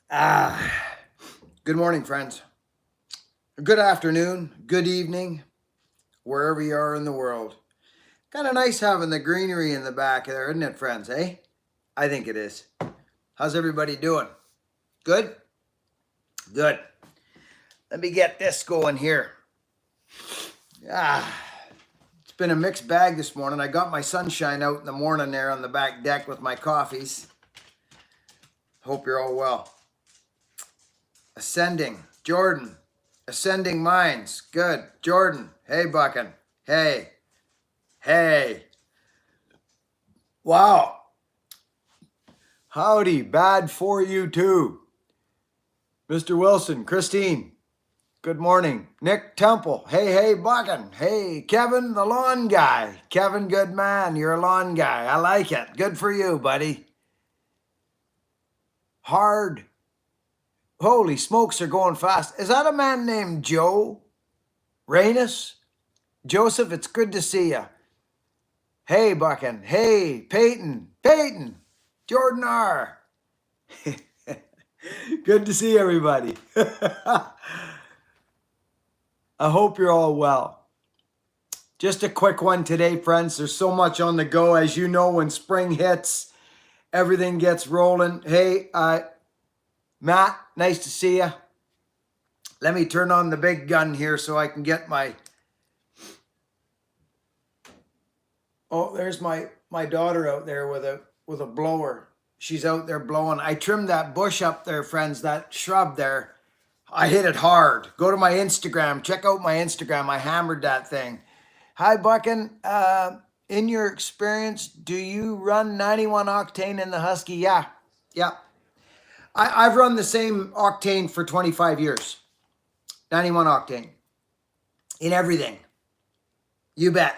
Good morning, friends. Good afternoon, good evening, wherever you are in the world. Kind of nice having the greenery in the back there, isn't it, friends, eh? I think it is. How's everybody doing? Good? Good. Let me get this going here. It's been a mixed bag this morning. I got my sunshine out in the morning there on the back deck with my coffees. Hope you're all well. Ascending, Jordan. Ascending minds, good. Jordan, hey, Buckin. Hey. Wow. Howdy, bad for you too. Mr. Wilson, Christine, good morning. Nick Temple, hey, Buckin. Hey, Kevin, the lawn guy. Kevin, good man, you're a lawn guy. I like it. Good for you, buddy. Hard. Holy smokes, they're going fast. Is that a man named Joe Rainus? Joseph, it's good to see you. Hey, Buckin. Hey, Peyton. Jordan R. Good to see everybody. I hope you're all well. Just a quick one today, friends. There's so much on the go. As you know, when spring hits, everything gets rolling. Hey, Matt, nice to see you. Let me turn on the big gun here so I can get my... Oh, there's my daughter out there with a blower. She's out there blowing. I trimmed that bush up there, friends, that shrub there. I hit it hard. Go to my Instagram. Check out my Instagram. I hammered that thing. Hi, Buckin. In your experience, do you run 91 octane in the Husky? Yeah. I've run the same octane for 25 years. 91 octane. In everything. You bet.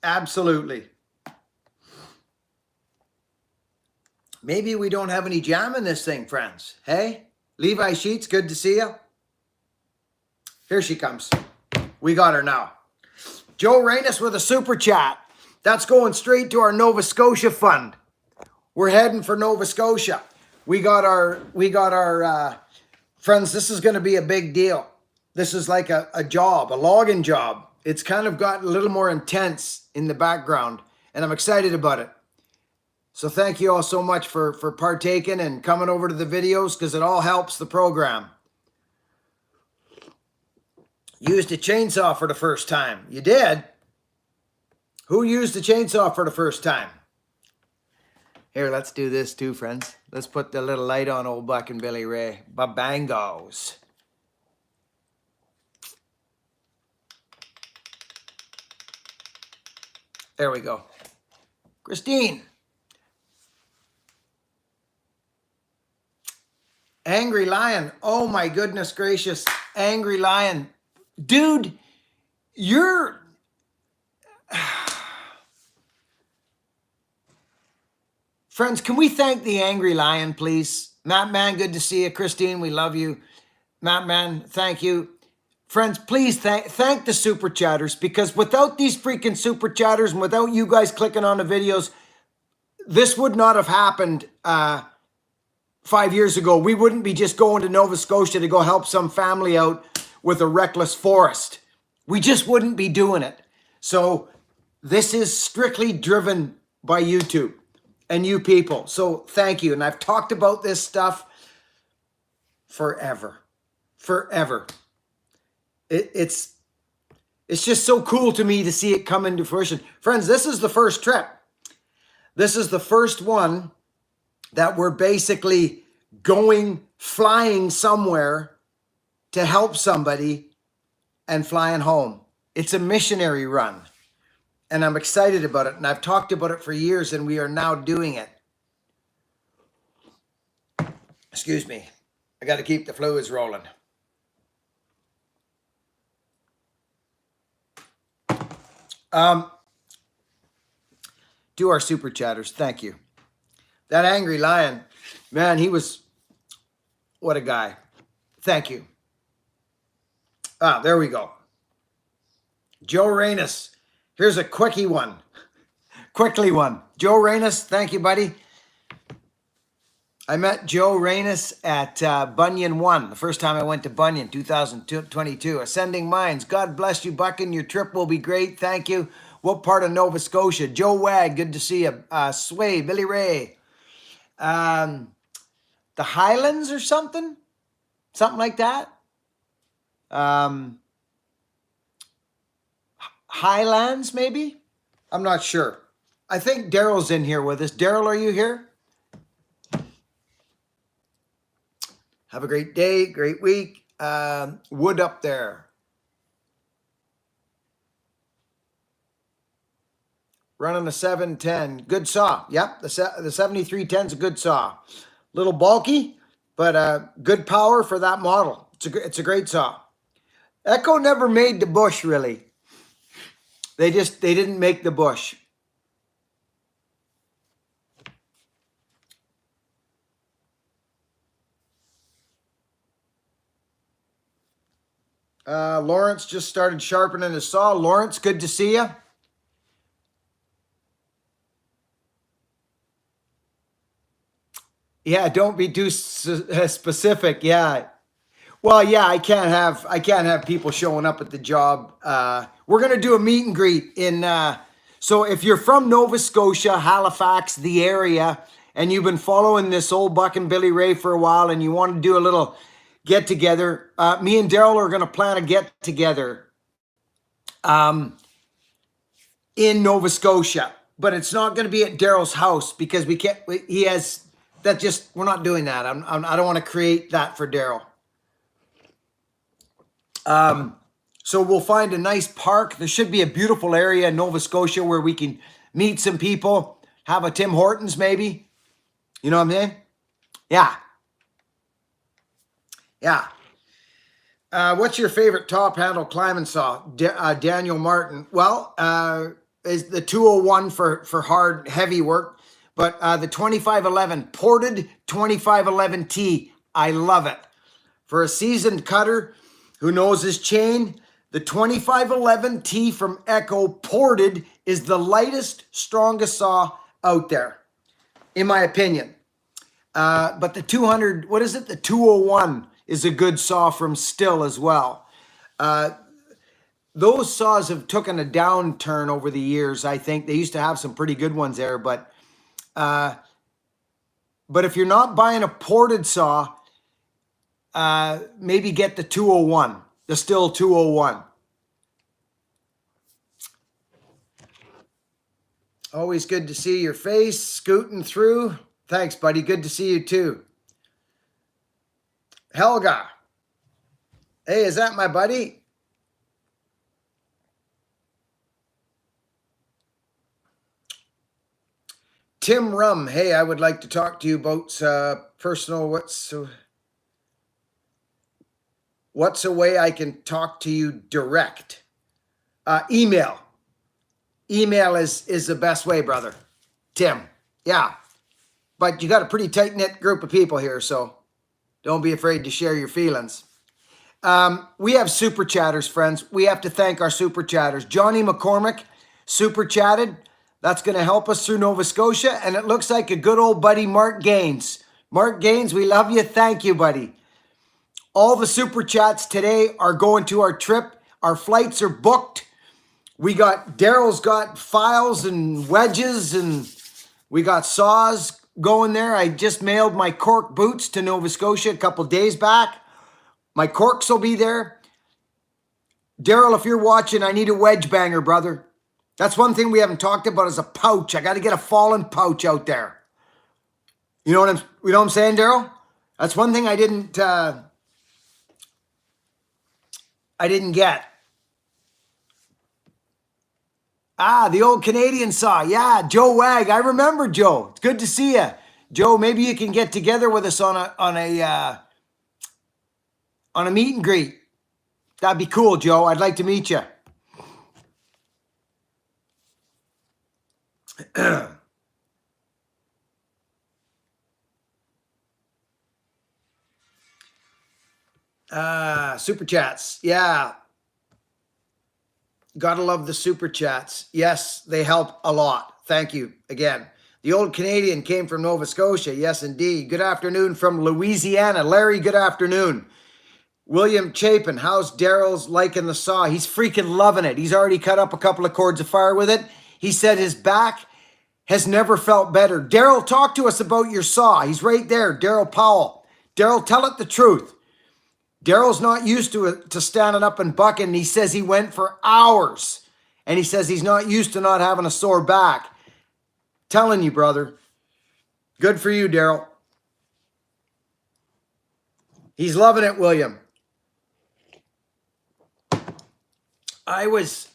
Absolutely. Maybe we don't have any jam in this thing, friends. Hey, Levi Sheets, good to see you. Here she comes. We got her now. Joe Rainus with a super chat. That's going straight to our Nova Scotia fund. We're heading for Nova Scotia. We got our friends, this is going to be a big deal. This is like a job, a logging job. It's kind of gotten a little more intense in the background, and I'm excited about it. So thank you all so much for partaking and coming over to the videos, because it all helps the program. Used a chainsaw for the first time. You did? Who used the chainsaw for the first time? Here, let's do this too, friends. Let's put the little light on old Buckin Billy Ray. Babangos. There we go. Christine. Angry Lion. Oh my goodness gracious. Angry Lion. Dude, you're... Friends, can we thank the Angry Lion, please? Matt Man, good to see you. Christine, we love you. Matt Man, thank you. Friends, please thank the super chatters, because without these freaking super chatters and without you guys clicking on the videos, this would not have happened 5 years ago. We wouldn't be just going to Nova Scotia to go help some family out with a reckless forest. We just wouldn't be doing it. So this is strictly driven by YouTube and you people. So thank you. And I've talked about this stuff forever. It's just so cool to me to see it come into fruition. Friends, this is the first trip. This is the first one that we're basically flying somewhere to help somebody and flying home. It's a missionary run. And I'm excited about it. And I've talked about it for years, and we are now doing it. Excuse me. I got to keep the fluids rolling. To our super chatters, thank you. That Angry Lion, man, he was, what a guy. Thank you. There we go. Joe Rainus, here's a quickly one. Joe Rainus, thank you, buddy. I met Joe Reynes at Bunyan 1, the first time I went to Bunyan, 2022. Ascending Minds. God bless you, Buckin. Your trip will be great. Thank you. What part of Nova Scotia? Joe Wag, good to see you. Sway, Billy Ray. The Highlands or something? Something like that? Highlands, maybe? I'm not sure. I think Daryl's in here with us. Daryl, are you here? Have a great day, great week. Wood up there. Running a 710. Good saw. Yep, the 7310 is a good saw. Little bulky, but good power for that model. It's a great saw. Echo never made the bush, really. They didn't make the bush. Lawrence just started sharpening his saw. Lawrence, good to see you. Yeah, don't be too specific. Yeah. Well, yeah, I can't have people showing up at the job. We're gonna do a meet and greet in. So if you're from Nova Scotia, Halifax, the area, and you've been following this old Buckin Billy Ray for a while, and you want to do a little get together, me and Daryl are gonna plan a get together. In Nova Scotia, but it's not going to be at Daryl's house because we can't. He has that. Just we're not doing that. I don't want to create that for Daryl. So we'll find a nice park. There should be a beautiful area in Nova Scotia where we can meet some people. Have a Tim Hortons maybe. You know what I'm saying? Yeah. Yeah. What's your favorite top handle climbing saw? Daniel Martin. Well, is the 201 for hard, heavy work, but the 2511, ported 2511T, I love it. For a seasoned cutter who knows his chain, the 2511T from Echo ported is the lightest, strongest saw out there, in my opinion. But the 200, what is it? The 201 is a good saw from Still as well. Those saws have taken a downturn over the years. I think they used to have some pretty good ones there, but if you're not buying a ported saw, maybe get the 201, the Still 201. Always good to see your face scooting through. Thanks, buddy. Good to see you too. Helga. Hey, is that my buddy? Tim Rum. Hey, I would like to talk to you about personal. What's a way I can talk to you direct? Email. Email is the best way, brother. Tim. Yeah. But you got a pretty tight-knit group of people here, so don't be afraid to share your feelings. We have super chatters, friends. We have to thank our super chatters. Johnny McCormick super chatted. That's going to help us through Nova Scotia. And it looks like a good old buddy, Mark Gaines. Mark Gaines, we love you. Thank you, buddy. All the super chats today are going to our trip. Our flights are booked. Daryl's got files and wedges, and we got saws going there. I just mailed my cork boots to Nova Scotia a couple days back. My corks will be there. Daryl, if you're watching, I need a wedge banger, brother. That's one thing we haven't talked about is a pouch. I got to get a fallen pouch out there. You know what I'm saying, Daryl? That's one thing I didn't get. The old Canadian saw. Yeah, Joe Wag. I remember Joe. It's good to see you. Joe, maybe you can get together with us on a meet and greet. That'd be cool, Joe. I'd like to meet you. Super chats. Yeah. Gotta love the super chats. Yes, they help a lot. Thank you again. The old Canadian came from Nova Scotia. Yes, indeed. Good afternoon from Louisiana. Larry, good afternoon. William Chapin, how's Daryl's liking the saw? He's freaking loving it. He's already cut up a couple of cords of fire with it. He said his back has never felt better. Daryl, talk to us about your saw. He's right there, Daryl Powell. Daryl, tell it the truth. Daryl's not used to standing up and bucking. He says he went for hours. And he says he's not used to not having a sore back. Telling you, brother. Good for you, Daryl. He's loving it, William. I was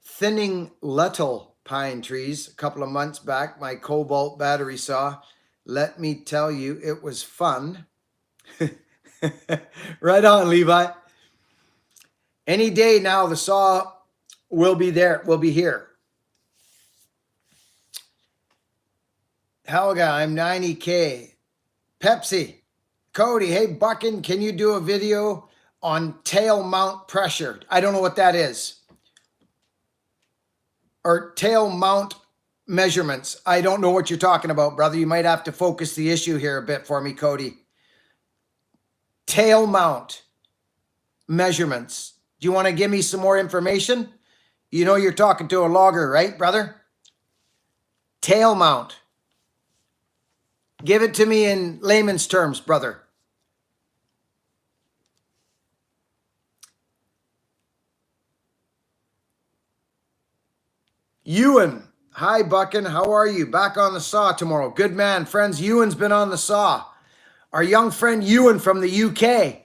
thinning Lettle pine trees a couple of months back, my cobalt battery saw. Let me tell you, it was fun. Right on, Levi. Any day now, the saw will be there, will be here. Helga, I'm 90K. Pepsi. Cody, hey, Buckin, can you do a video on tail mount pressure? I don't know what that is. Or tail mount measurements. I don't know what you're talking about, brother. You might have to focus the issue here a bit for me, Cody. Tail mount measurements. Do you want to give me some more information? You know you're talking to a logger, right, brother? Tail mount. Give it to me in layman's terms, brother. Ewan. Hi, Buckin. How are you? Back on the saw tomorrow. Good man, friends. Ewan's been on the saw. Our young friend Ewan from the UK.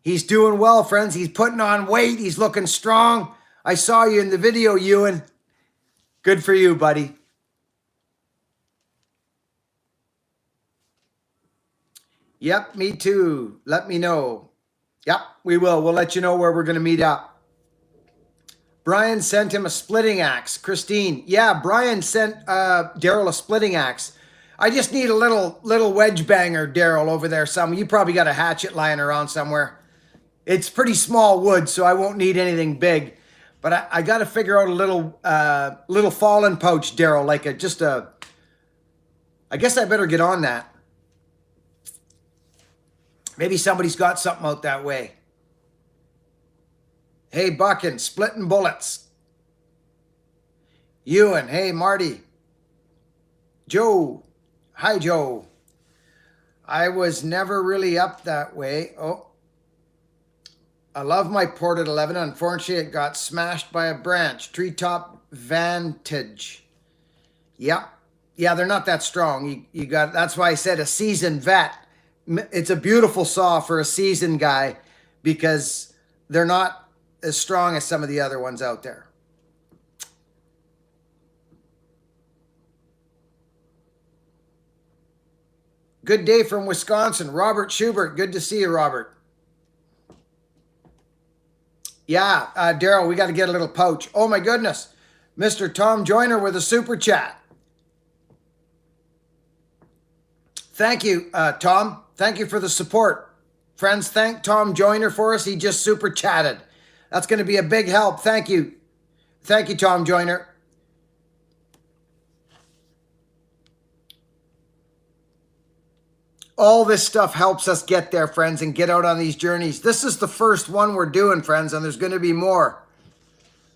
He's doing well, friends. He's putting on weight. He's looking strong. I saw you in the video, Ewan. Good for you, buddy. Yep, me too. Let me know. Yep, we will. We'll let you know where we're going to meet up. Brian sent him a splitting axe. Christine. Yeah, Brian sent Daryl a splitting axe. I just need a little wedge banger, Daryl, over there somewhere. You probably got a hatchet lying around somewhere. It's pretty small wood, so I won't need anything big. But I got to figure out a little fallen pouch, Daryl, like I guess I better get on that. Maybe somebody's got something out that way. Hey, Buckin, splitting bullets. Ewan, hey, Marty. Joe. Hi, Joe. I was never really up that way. Oh, I love my Ported 11. Unfortunately, it got smashed by a branch. Treetop Vantage. Yep. Yeah, they're not that strong. You got. That's why I said a seasoned vet. It's a beautiful saw for a seasoned guy because they're not as strong as some of the other ones out there. Good day from Wisconsin. Robert Schubert. Good to see you, Robert. Yeah, Daryl, we got to get a little pouch. Oh, my goodness. Mr. Tom Joyner with a super chat. Thank you, Tom. Thank you for the support. Friends, thank Tom Joyner for us. He just super chatted. That's going to be a big help. Thank you. Thank you, Tom Joyner. All this stuff helps us get there, friends, and get out on these journeys. This is the first one we're doing, friends, and there's going to be more.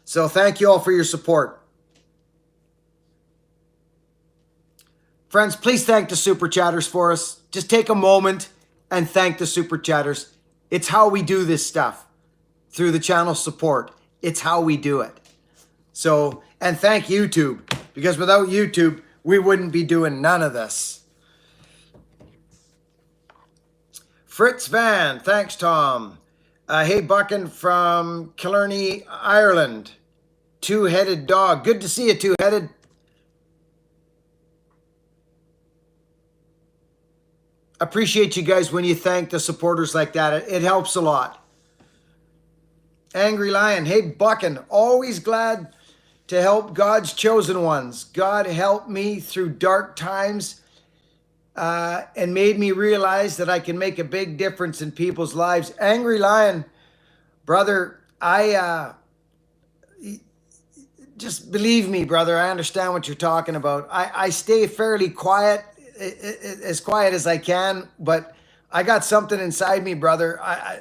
So thank you all for your support. Friends, please thank the super chatters for us. Just take a moment and thank the super chatters. It's how we do this stuff through the channel support. It's how we do it. So, and thank YouTube, because without YouTube, we wouldn't be doing none of this. Fritz Van, thanks, Tom. Hey, Buckin from Killarney, Ireland. Two-headed dog. Good to see you, two-headed. Appreciate you guys when you thank the supporters like that. It helps a lot. Angry Lion. Hey, Buckin. Always glad to help God's chosen ones. God help me through dark times and made me realize that I can make a big difference in people's lives. Angry Lion, brother, just believe me, brother. I understand what you're talking about. I stay fairly quiet, as quiet as I can, but I got something inside me, brother. I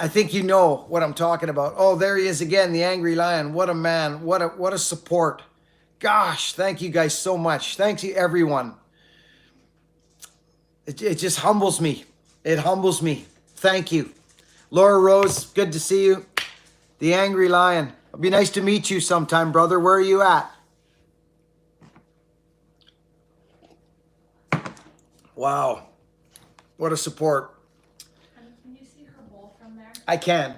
think you know what I'm talking about. Oh, there he is again, the angry lion. What a man. What a support. Gosh, thank you guys so much. Thank you, everyone. It just humbles me. It humbles me. Thank you. Laura Rose, good to see you. The angry lion. It'll be nice to meet you sometime, brother. Where are you at? Wow. What a support. Can you see her bowl from there? I can.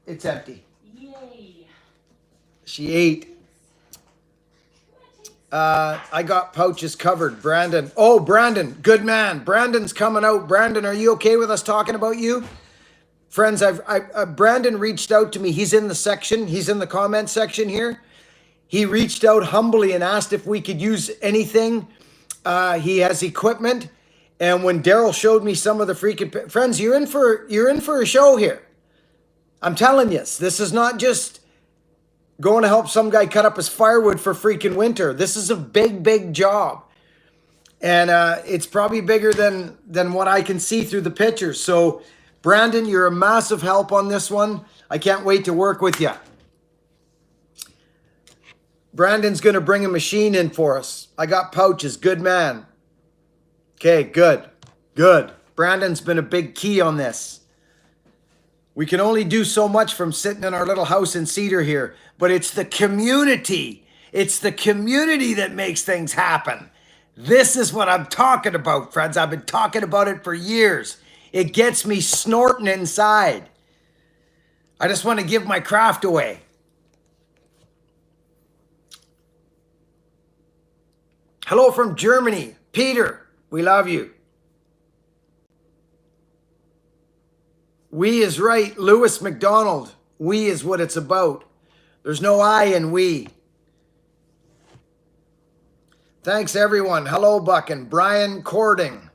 It's empty. Yay. She ate. I got pouches covered. Brandon. Oh, Brandon. Good man. Brandon's coming out. Brandon, are you okay with us talking about you? Friends, Brandon reached out to me. He's in the section. He's in the comment section here. He reached out humbly and asked if we could use anything. He has equipment. And when Daryl showed me some of the freaking... Friends, you're in for a show here. I'm telling you, this is not just going to help some guy cut up his firewood for freaking winter. This is a big, big job. And it's probably bigger than what I can see through the pictures. So, Brandon, you're a massive help on this one. I can't wait to work with you. Brandon's going to bring a machine in for us. I got pouches. Good man. Okay, good. Good. Brandon's been a big key on this. We can only do so much from sitting in our little house in Cedar here, but it's the community. It's the community that makes things happen. This is what I'm talking about, friends. I've been talking about it for years. It gets me snorting inside. I just want to give my craft away. Hello from Germany. Peter, we love you. We is right. Lewis McDonald. We is what it's about. There's no I in we. Thanks, everyone. Hello, Buckin. Brian Cording.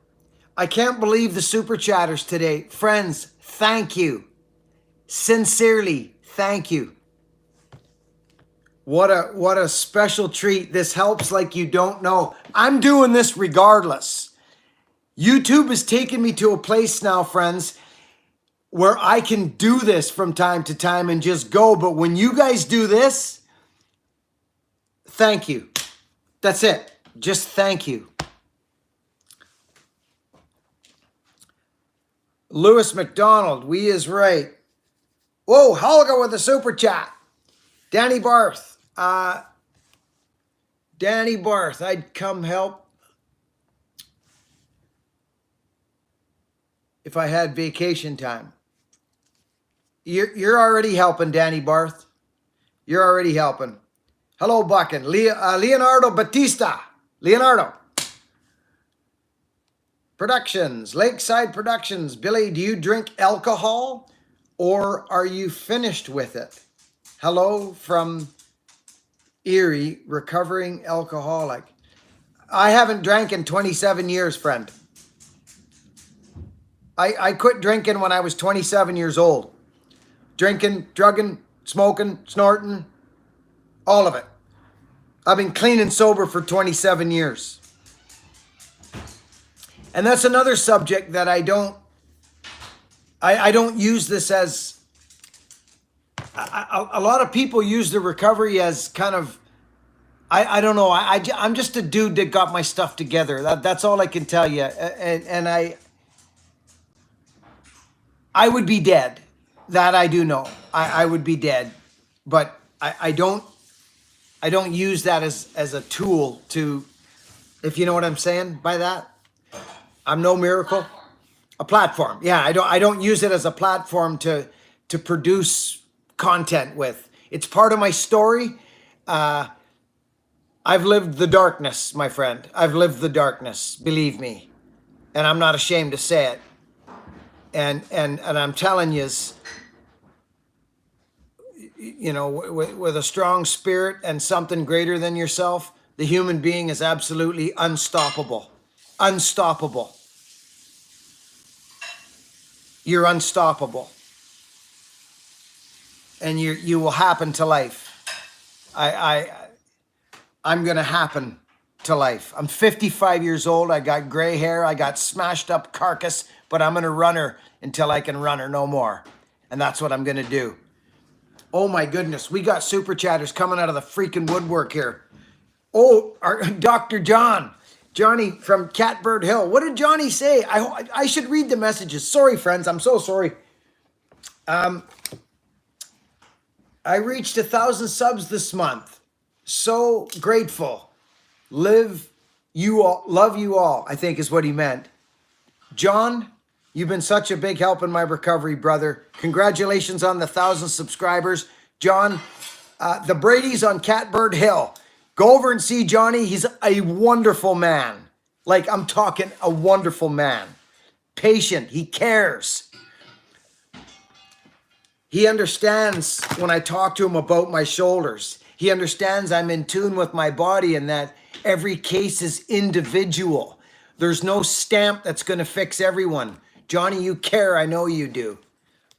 I can't believe the super chatters today. Friends, thank you. Sincerely, thank you. What a special treat. This helps like you don't know. I'm doing this regardless. YouTube has taken me to a place now, friends, where I can do this from time to time and just go. But when you guys do this, thank you. That's it. Just thank you. Lewis McDonald, we is right. Whoa, Holga with a super chat. Danny Barth. Danny Barth, I'd come help if I had vacation time. You're already helping, Danny Barth. You're already helping. Hello, Buckin. Leonardo Batista. Leonardo. Productions. Lakeside Productions. Billy, do you drink alcohol or are you finished with it? Hello from Erie, recovering alcoholic. I haven't drank in 27 years, friend. I quit drinking when I was 27 years old. Drinking, drugging, smoking, snorting, all of it. I've been clean and sober for 27 years. And that's another subject that I don't use this as, a lot of people use the recovery as kind of, I don't know, I'm just a dude that got my stuff together. That's all I can tell you. And I would be dead. That I do know. I would be dead. But I don't use that as a tool to, if you know what I'm saying by that. I'm no miracle. A platform. Yeah, I don't use it as a platform to produce content with. It's part of my story. I've lived the darkness, my friend. I've lived the darkness, believe me. And I'm not ashamed to say it. And I'm telling you, you know, with a strong spirit and something greater than yourself, the human being is absolutely unstoppable. Unstoppable. You're unstoppable. And you will happen to life. I'm going to happen to life. I'm 55 years old. I got gray hair. I got smashed up carcass, but I'm going to run her until I can run her no more. And that's what I'm going to do. Oh my goodness. We got super chatters coming out of the freaking woodwork here. Oh, our Dr. Johnny from Catbird Hill. What did Johnny say? I should read the messages. Sorry, friends. I'm so sorry. I reached 1,000 subs this month. So grateful. Love you all, I think is what he meant. John, you've been such a big help in my recovery, brother. Congratulations on the 1,000 subscribers. John, the Brady's on Catbird Hill. Go over and see Johnny. He's a wonderful man. Like, I'm talking a wonderful man. Patient. He cares. He understands when I talk to him about my shoulders. He understands I'm in tune with my body and that every case is individual. There's no stamp that's going to fix everyone. Johnny, you care. I know you do.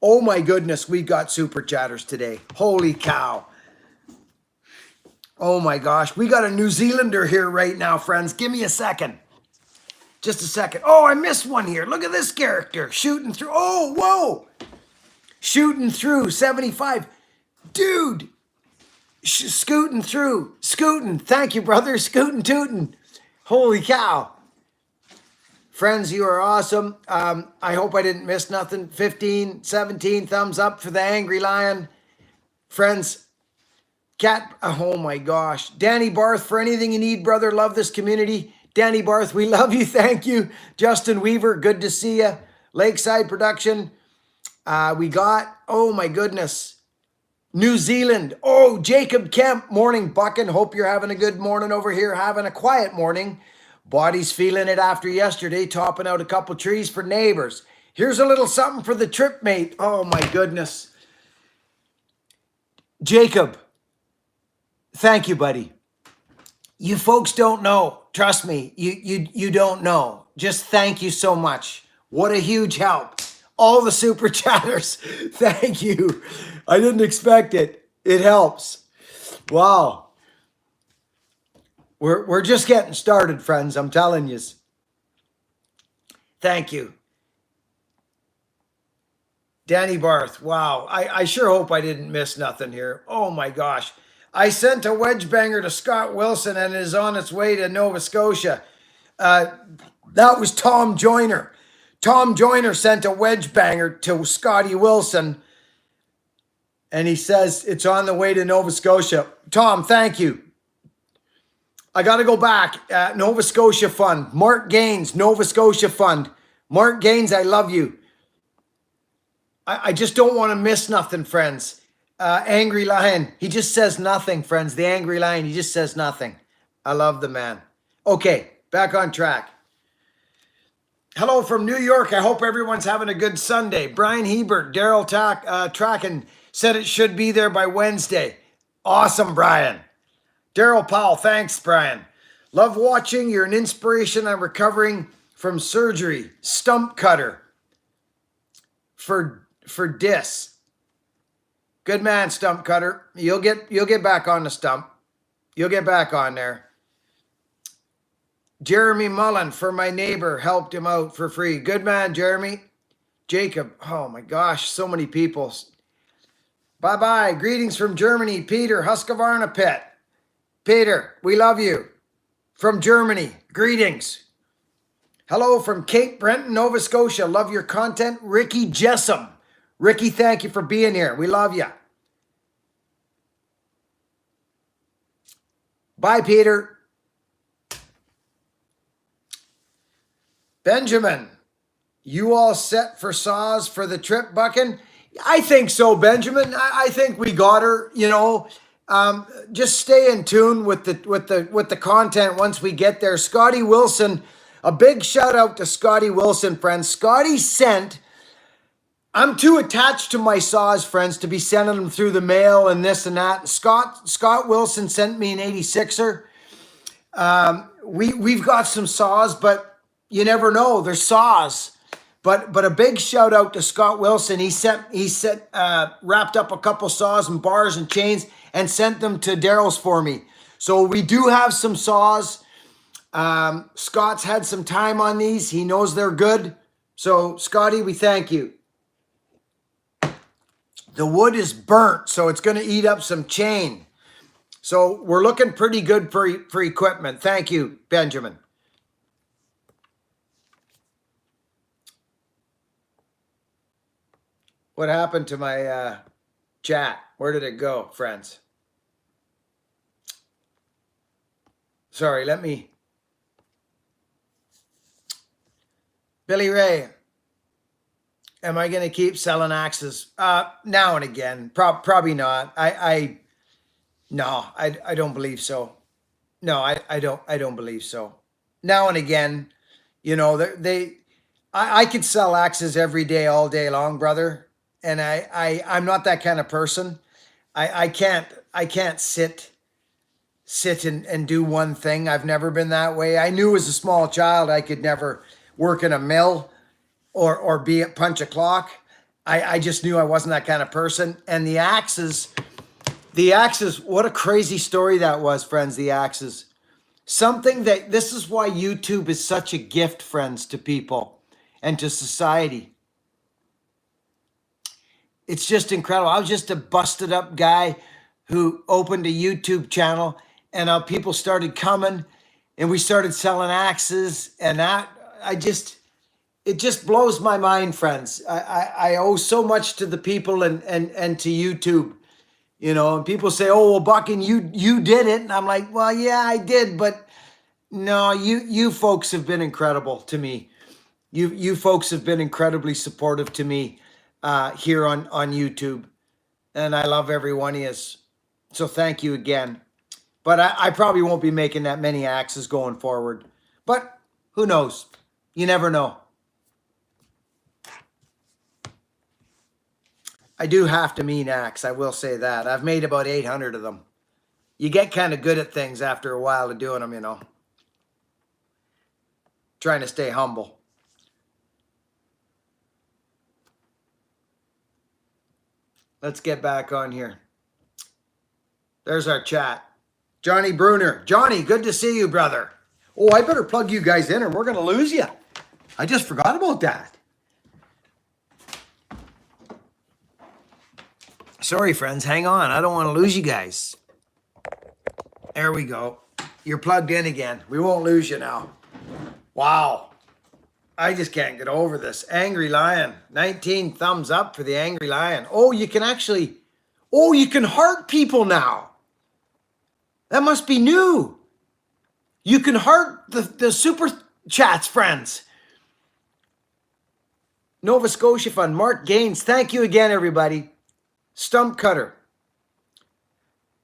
Oh my goodness, we got super chatters today. Holy cow. Oh my gosh, we got a New Zealander here right now, friends. Give me a second. Just a second. Oh, I missed one here. Look at this character shooting through. Oh, whoa. Shooting through 75. Dude. Scooting through. Scooting. Thank you, brother. Scooting, tooting. Holy cow. Friends, you are awesome. I hope I didn't miss nothing. 15, 17 thumbs up for the Angry Lion. Friends, oh my gosh. Danny Barth, for anything you need, brother. Love this community. Danny Barth, we love you. Thank you. Justin Weaver, good to see you. Lakeside Production. We got, oh my goodness, New Zealand. Oh, Jacob Kemp, morning, Buckin. Hope you're having a good morning over here, having a quiet morning. Body's feeling it after yesterday, topping out a couple trees for neighbors. Here's a little something for the trip mate. Oh my goodness. Jacob, thank you, buddy. You folks don't know. Trust me, you don't know. Just thank you so much. What a huge help. All the super chatters. Thank you. I didn't expect it. It helps. Wow. We're just getting started, friends. I'm telling you. Thank you. Danny Barth. Wow. I sure hope I didn't miss nothing here. Oh my gosh. I sent a wedge banger to Scott Wilson and it is on its way to Nova Scotia. That was Tom Joyner. Tom Joyner sent a wedge banger to Scotty Wilson. And he says it's on the way to Nova Scotia. Tom, thank you. I got to go back. Nova Scotia Fund. Mark Gaines, Nova Scotia Fund. Mark Gaines, I love you. I just don't want to miss nothing, friends. Angry Lion. He just says nothing, friends. The Angry Lion, he just says nothing. I love the man. Okay, back on track. Hello from New York. I hope everyone's having a good Sunday. Brian Hebert, Daryl Tracken said it should be there by Wednesday. Awesome, Brian. Daryl Powell, thanks, Brian. Love watching. You're an inspiration. I'm recovering from surgery. Stump cutter for dis. Good man, stump cutter. You'll get back on the stump. You'll get back on there. Jeremy Mullen, for my neighbor, helped him out for free. Good man, Jeremy. Jacob, oh my gosh, so many people. Bye-bye. Greetings from Germany. Peter, Husqvarna Pet. Peter, we love you. From Germany, greetings. Hello from Cape Breton, Nova Scotia. Love your content. Ricky Jessam. Ricky, thank you for being here. We love you. Bye, Peter. Benjamin, you all set for saws for the trip, Buckin? I think so, Benjamin. I think we got her, you know. Just stay in tune with the content once we get there. Scotty Wilson, a big shout out to Scotty Wilson, friends. Scotty sent, I'm too attached to my saws, friends, to be sending them through the mail and this and that. Scott Wilson sent me an 86er. We've got some saws, but you never know. There's saws. But a big shout out to Scott Wilson. He wrapped up a couple saws and bars and chains, and sent them to Daryl's for me. So we do have some saws. Scott's had some time on these. He knows they're good. So Scotty, we thank you. The wood is burnt, so it's going to eat up some chain. So we're looking pretty good for equipment. Thank you, Benjamin. What happened to my chat? Where did it go, friends? Sorry, let me. Billy Ray, am I going to keep selling axes? Now and again. Probably not. No, I don't believe so. No, I don't believe so. Now and again, you know, I could sell axes every day, all day long, brother. And I'm not that kind of person. I can't sit and do one thing. I've never been that way. I knew as a small child I could never work in a mill or be at punch a clock. I just knew I wasn't that kind of person. And the axes, what a crazy story that was, friends, the axes. This is why YouTube is such a gift, friends, to people and to society. It's just incredible. I was just a busted up guy who opened a YouTube channel, and people started coming and we started selling axes, and it just blows my mind, friends. I owe so much to the people and to YouTube, you know, and people say, oh, well, Buckin, you did it. And I'm like, well, yeah, I did. But no, you folks have been incredible to me. You folks have been incredibly supportive to me here on YouTube. And I love every one of you. So thank you again. But I probably won't be making that many axes going forward. But who knows? You never know. I do have to mean axe. I will say that. I've made about 800 of them. You get kind of good at things after a while of doing them, you know. Trying to stay humble. Let's get back on here. There's our chat. Johnny Bruner. Johnny, good to see you, brother. Oh, I better plug you guys in or we're going to lose you. I just forgot about that. Sorry, friends. Hang on. I don't want to lose you guys. There we go. You're plugged in again. We won't lose you now. Wow. I just can't get over this. Angry Lion. 19 thumbs up for the Angry Lion. Oh, you can heart people now. That must be new. You can heart the super chats, friends. Nova Scotia Fund. Mark Gaines. Thank you again, everybody. Stump cutter.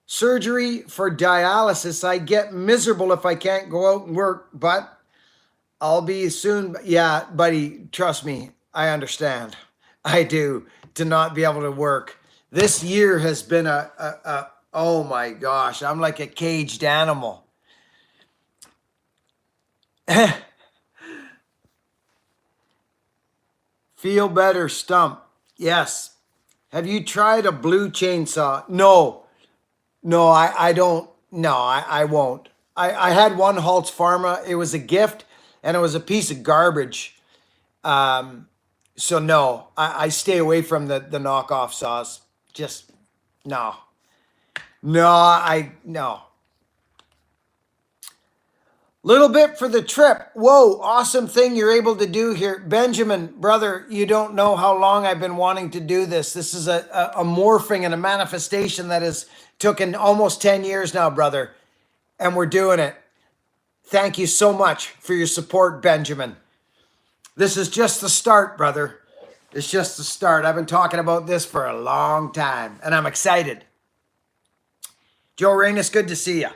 Surgery for dialysis. I get miserable if I can't go out and work, but I'll be soon. Yeah, buddy, trust me. I understand. I do. To not be able to work. This year has been oh my gosh, I'm like a caged animal. Feel better, Stump. Yes. Have you tried a blue chainsaw? No, I don't. No, I won't. I had one Haltz Pharma. It was a gift and it was a piece of garbage. So no, I stay away from the knockoff saws. Just no. No. Little bit for the trip. Whoa, awesome thing you're able to do here. Benjamin, brother, you don't know how long I've been wanting to do this. This is a morphing and a manifestation that has taken almost 10 years now, brother. And we're doing it. Thank you so much for your support, Benjamin. This is just the start, brother. It's just the start. I've been talking about this for a long time, and I'm excited. Joe Reynes, good to see you.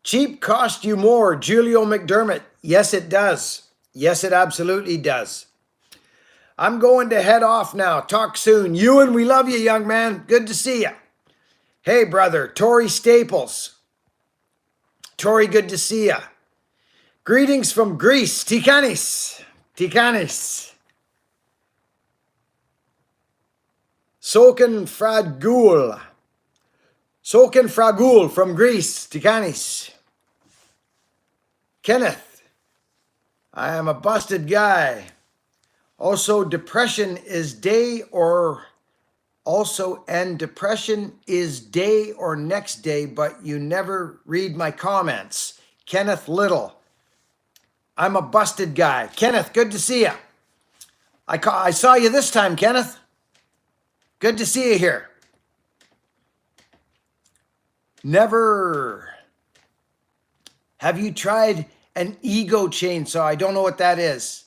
Cheap cost you more, Julio McDermott. Yes, it does. Yes, it absolutely does. I'm going to head off now. Talk soon. Ewan, we love you, young man. Good to see you. Hey, brother, Tori Staples. Tori, good to see you. Greetings from Greece. Tikanis. Tikanis. Soken Fragul. Soken Fragul from Greece. Tikanis. Kenneth. I am a busted guy. Also, depression is day or depression is day or next day, but you never read my comments. Kenneth Little. I'm a busted guy. Kenneth, good to see you. I saw you this time, Kenneth. Good to see you here. Never. Have you tried an ego chainsaw? I don't know what that is.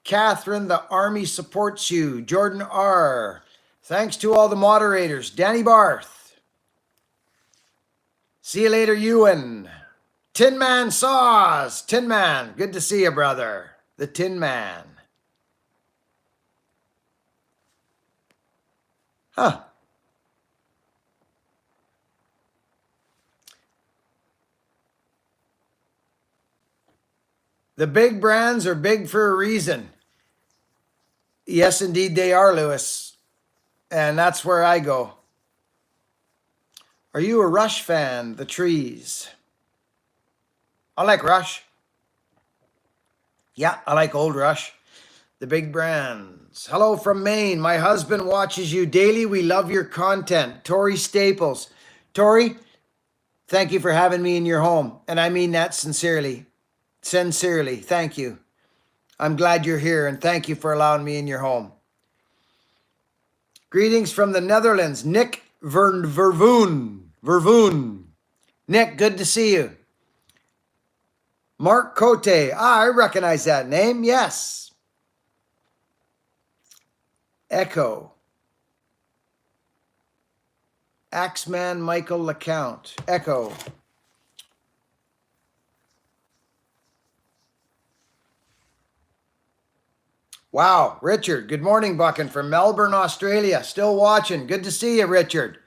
Catherine, the Army supports you. Jordan R. Thanks to all the moderators. Danny Barth. See you later, Ewan. Tin Man Saws. Tin Man, good to see you, brother. The Tin Man. Huh. The big brands are big for a reason. Yes, indeed they are, Lewis. And that's where I go. Are you a Rush fan? The Trees. I like Rush. Yeah, I like old Rush. The big brands. Hello from Maine. My husband watches you daily. We love your content. Tori Staples. Tori, thank you for having me in your home. And I mean that sincerely. Sincerely, thank you. I'm glad you're here and thank you for allowing me in your home. Greetings from the Netherlands. Nick Vervoen. Nick, good to see you. Mark Cote. I recognize that name. Yes. Echo. Axeman Michael LeCount. Echo. Wow, Richard. Good morning, Buckin, from Melbourne, Australia. Still watching. Good to see you, Richard.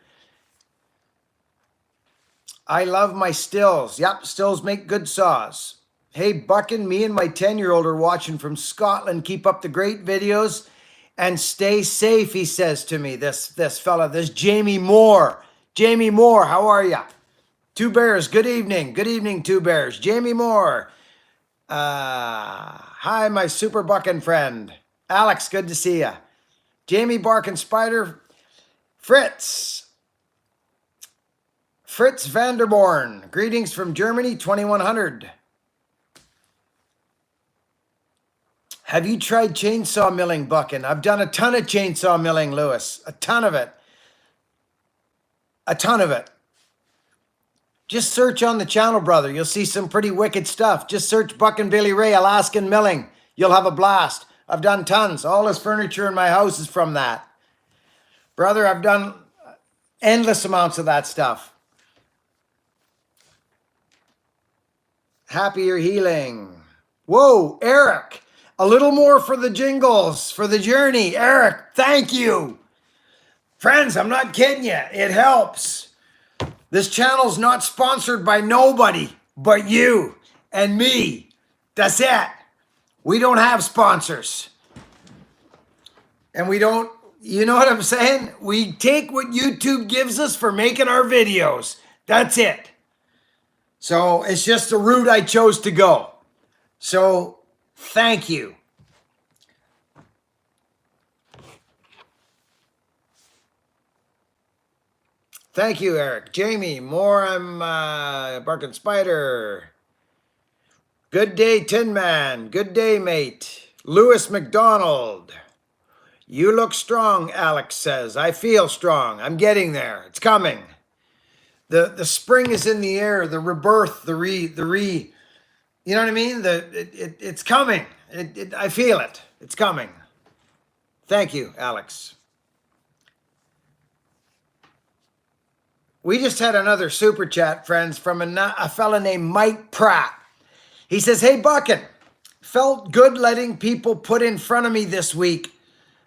I love my stills. Yep, stills make good saws. Hey, Buckin, me and my 10-year-old are watching from Scotland. Keep up the great videos and stay safe, he says to me, this fella, this Jamie Moore. Jamie Moore, how are you? Two Bears, good evening. Good evening, Two Bears. Jamie Moore. Hi, my super Buckin friend. Alex, good to see you. Jamie Barkin Spider. Fritz. Fritz Vanderborn. Greetings from Germany, 2100. Have you tried chainsaw milling, Buckin? I've done a ton of chainsaw milling, Lewis. A ton of it. A ton of it. Just search on the channel, brother. You'll see some pretty wicked stuff. Just search Buckin Billy Ray Alaskan Milling. You'll have a blast. I've done tons. All this furniture in my house is from that. Brother, I've done endless amounts of that stuff. Happier healing. Whoa, Eric. A little more for the jingles, for the journey. Eric, thank you. Friends, I'm not kidding you. It helps. This channel's not sponsored by nobody but you and me. That's it. We don't have sponsors. And we don't, you know what I'm saying? We take what YouTube gives us for making our videos. That's it. So it's just the route I chose to go. So thank you. Thank you, Eric. Jamie, more. I'm Barkin Spider. Good day, Tin Man. Good day, mate. Lewis McDonald. You look strong, Alex says. I feel strong. I'm getting there. It's coming. The spring is in the air. The rebirth, the re. You know what I mean? It's coming. I feel it. It's coming. Thank you, Alex. We just had another super chat, friends, from a fella named Mike Pratt. He says, hey, Buckin, felt good letting people put in front of me this week.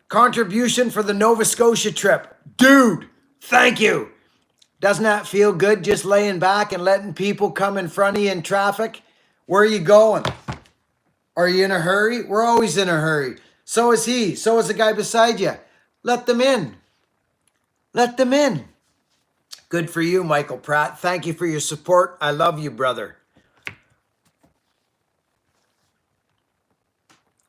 Contribution for the Nova Scotia trip. Dude, thank you. Doesn't that feel good just laying back and letting people come in front of you in traffic? Where are you going? Are you in a hurry? We're always in a hurry. So is he. So is the guy beside you. Let them in. Let them in. Good for you, Michael Pratt. Thank you for your support. I love you, brother.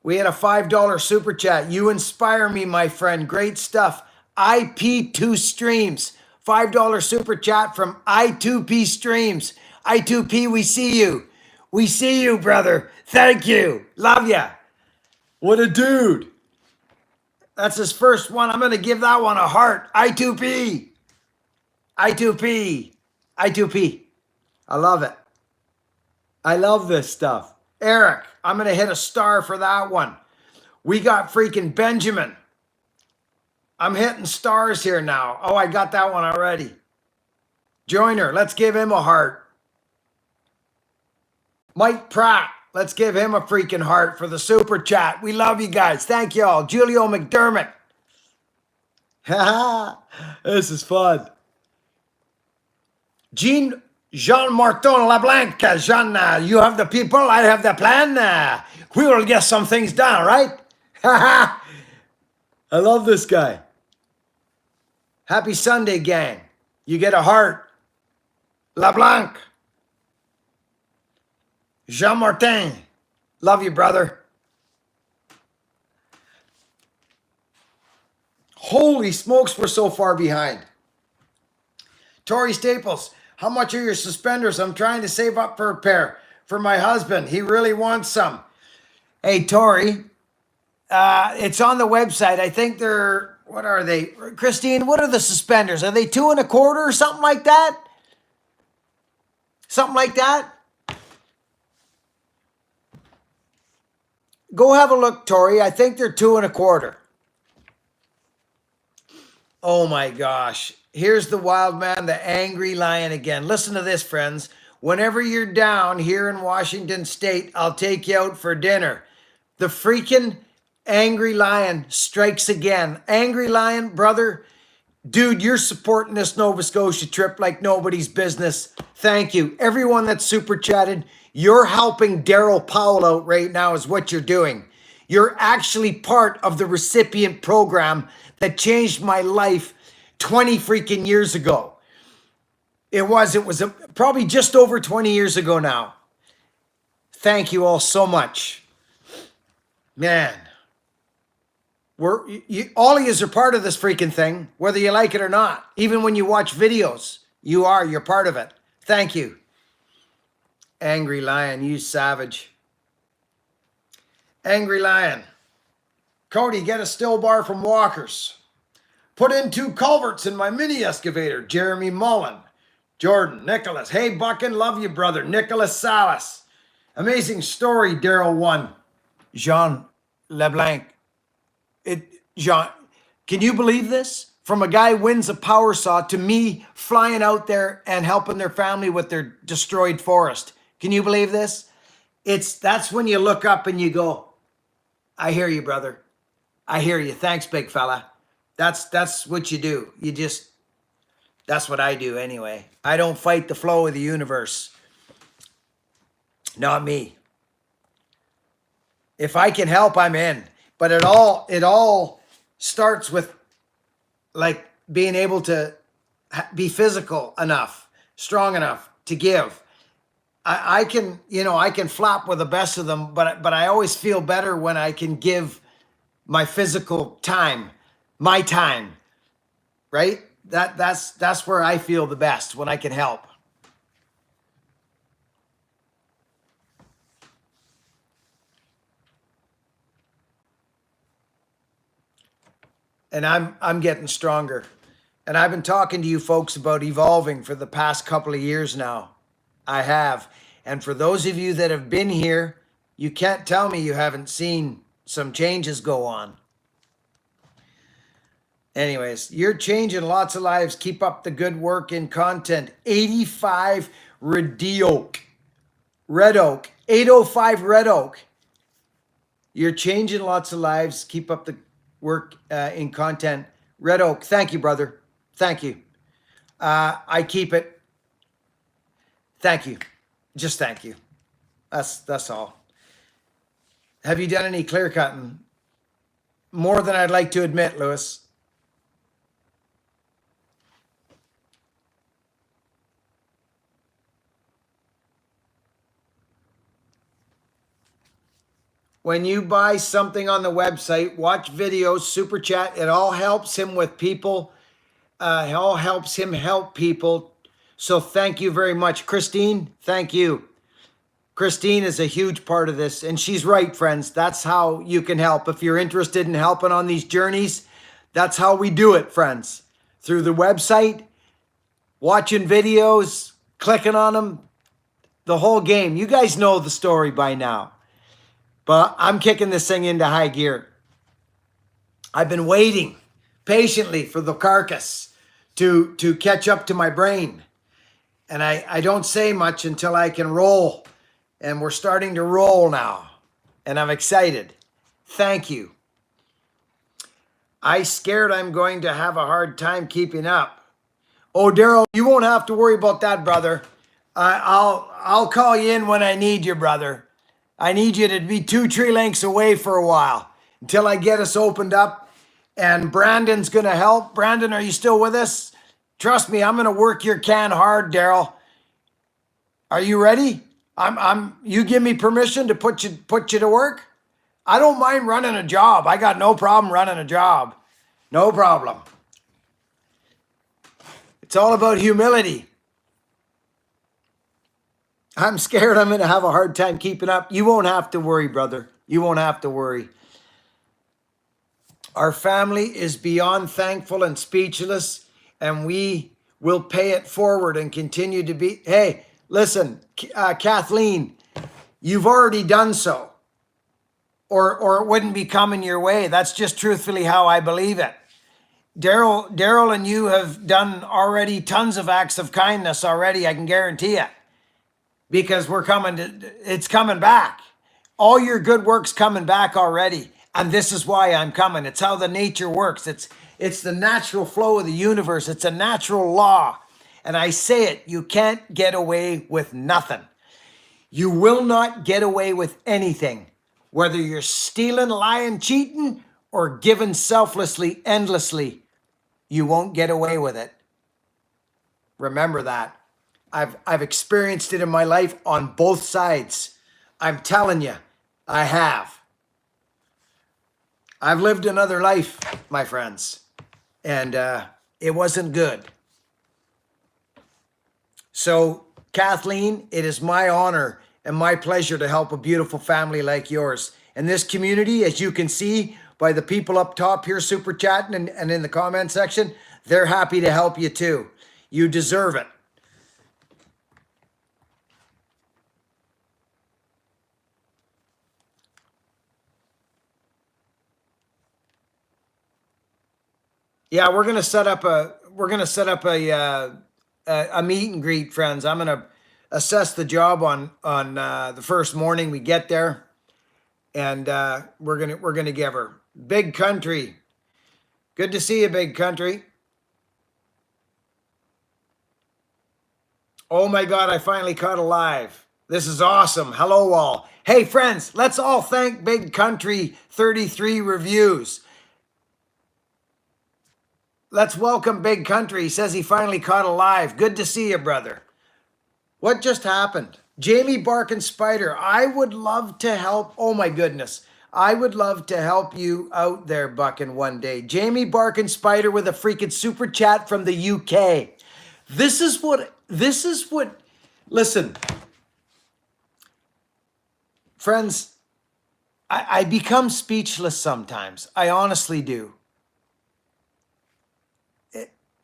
We had a $5 super chat. You inspire me, my friend. Great stuff. IP2 Streams. $5 super chat from I2P Streams. I2P, we see you. We see you, brother. Thank you. Love ya. What a dude. That's his first one. I'm going to give that one a heart. I2P. I2P. I2P. I love it. I love this stuff. Eric, I'm going to hit a star for that one. We got freaking Benjamin. I'm hitting stars here now. Oh, I got that one already. Joiner, let's give him a heart. Mike Pratt, let's give him a freaking heart for the super chat. We love you guys. Thank you all. Julio McDermott. This is fun. Jean-Martin LeBlanc. Jean, you have the people, I have the plan. We will get some things done, right? I love this guy. Happy Sunday, gang. You get a heart. LeBlanc. Jean-Martin. Love you, brother. Holy smokes, we're so far behind. Tori Staples, how much are your suspenders? I'm trying to save up for a pair for my husband. He really wants some. Hey, Tori, it's on the website. I think they're, what are they? Christine, what are the suspenders? Are they 2 1/4 or something like that? Something like that? Go have a look, Tori. I think they're 2 1/4. Oh my gosh. Here's the wild man, the angry lion again. Listen to this, friends. Whenever you're down here in Washington State, I'll take you out for dinner. The freaking angry lion strikes again. Angry lion, brother, dude, you're supporting this Nova Scotia trip like nobody's business. Thank you. Everyone that's super chatted, you're helping Daryl Powell out right now is what you're doing. You're actually part of the recipient program that changed my life 20 freaking years ago. It was probably just over 20 years ago now. Thank you all so much. Man, all of you are part of this freaking thing, whether you like it or not. Even when you watch videos, you're part of it. Thank you. Angry lion, you savage. Angry lion. Cody, get a still bar from Walker's. Put in 2 culverts in my mini excavator. Jeremy Mullen. Jordan, Nicholas. Hey, Buckin, love you, brother. Nicholas Salas. Amazing story, Daryl 1. Jean LeBlanc. Jean, can you believe this? From a guy wins a power saw to me flying out there and helping their family with their destroyed forest. Can you believe this? That's when you look up and you go, I hear you, brother. I hear you. Thanks, big fella. That's what you do. That's what I do anyway. I don't fight the flow of the universe. Not me. If I can help, I'm in. But it all starts with like being able to be physical enough, strong enough to give. I can flop with the best of them, but I always feel better when I can give my physical time, my time, right? That's where I feel the best, when I can help. And I'm getting stronger. And I've been talking to you folks about evolving for the past couple of years now. I have. And for those of you that have been here, you can't tell me you haven't seen some changes go on. Anyways, you're changing lots of lives. Keep up the good work in content. 85 Red Oak. 805 Red Oak. You're changing lots of lives. Keep up the work in content. Red Oak, thank you, brother. Thank you. I keep it. Thank you. Just thank you. That's all. Have you done any clear cutting? More than I'd like to admit, Lewis. When you buy something on the website, watch videos, super chat, it all helps him with people. It all helps him help people. So thank you very much. Christine, thank you. Christine is a huge part of this. And she's right, friends. That's how you can help. If you're interested in helping on these journeys, that's how we do it, friends. Through the website, watching videos, clicking on them, the whole game. You guys know the story by now. But I'm kicking this thing into high gear. I've been waiting patiently for the carcass to catch up to my brain. And I don't say much until I can roll. And we're starting to roll now. And I'm excited. Thank you. I scared I'm going to have a hard time keeping up. Oh, Daryl, you won't have to worry about that, brother. I'll call you in when I need you, brother. I need you to be 2 tree lengths away for a while until I get us opened up. And Brandon's going to help. Brandon, are you still with us? Trust me, I'm going to work your can hard, Daryl. Are you ready? You give me permission to put you to work? I don't mind running a job. I got no problem running a job. No problem. It's all about humility. I'm scared I'm going to have a hard time keeping up. You won't have to worry, brother. You won't have to worry. Our family is beyond thankful and speechless, and we will pay it forward and continue to be. Hey, listen, Kathleen, you've already done so, or it wouldn't be coming your way. That's just truthfully how I believe it. Daryl and you have done already tons of acts of kindness already, I can guarantee it. Because it's coming back. All your good work's coming back already. And this is why I'm coming. It's how the nature works. It's the natural flow of the universe. It's a natural law. And I say it, you can't get away with nothing. You will not get away with anything. Whether you're stealing, lying, cheating, or giving selflessly, endlessly, you won't get away with it. Remember that. I've experienced it in my life on both sides. I'm telling you, I have. I've lived another life, my friends, and it wasn't good. So, Kathleen, it is my honor and my pleasure to help a beautiful family like yours. And this community, as you can see by the people up top here super chatting and in the comment section, they're happy to help you too. You deserve it. Yeah, we're gonna set up a meet and greet, friends. I'm gonna assess the job on the first morning we get there, and we're gonna give her. Big Country, good to see you, Big Country. Oh my God, I finally caught a live. This is awesome. Hello all. Hey friends, let's all thank Big Country 33 reviews. Let's welcome Big Country. He says he finally caught a live. Good to see you, brother. What just happened? Jamie Barkin Spider, I would love to help. Oh my goodness. I would love to help you out there, Buckin, one day. Jamie Barkin Spider with a freaking super chat from the UK. This is what, listen, friends, I become speechless sometimes. I honestly do.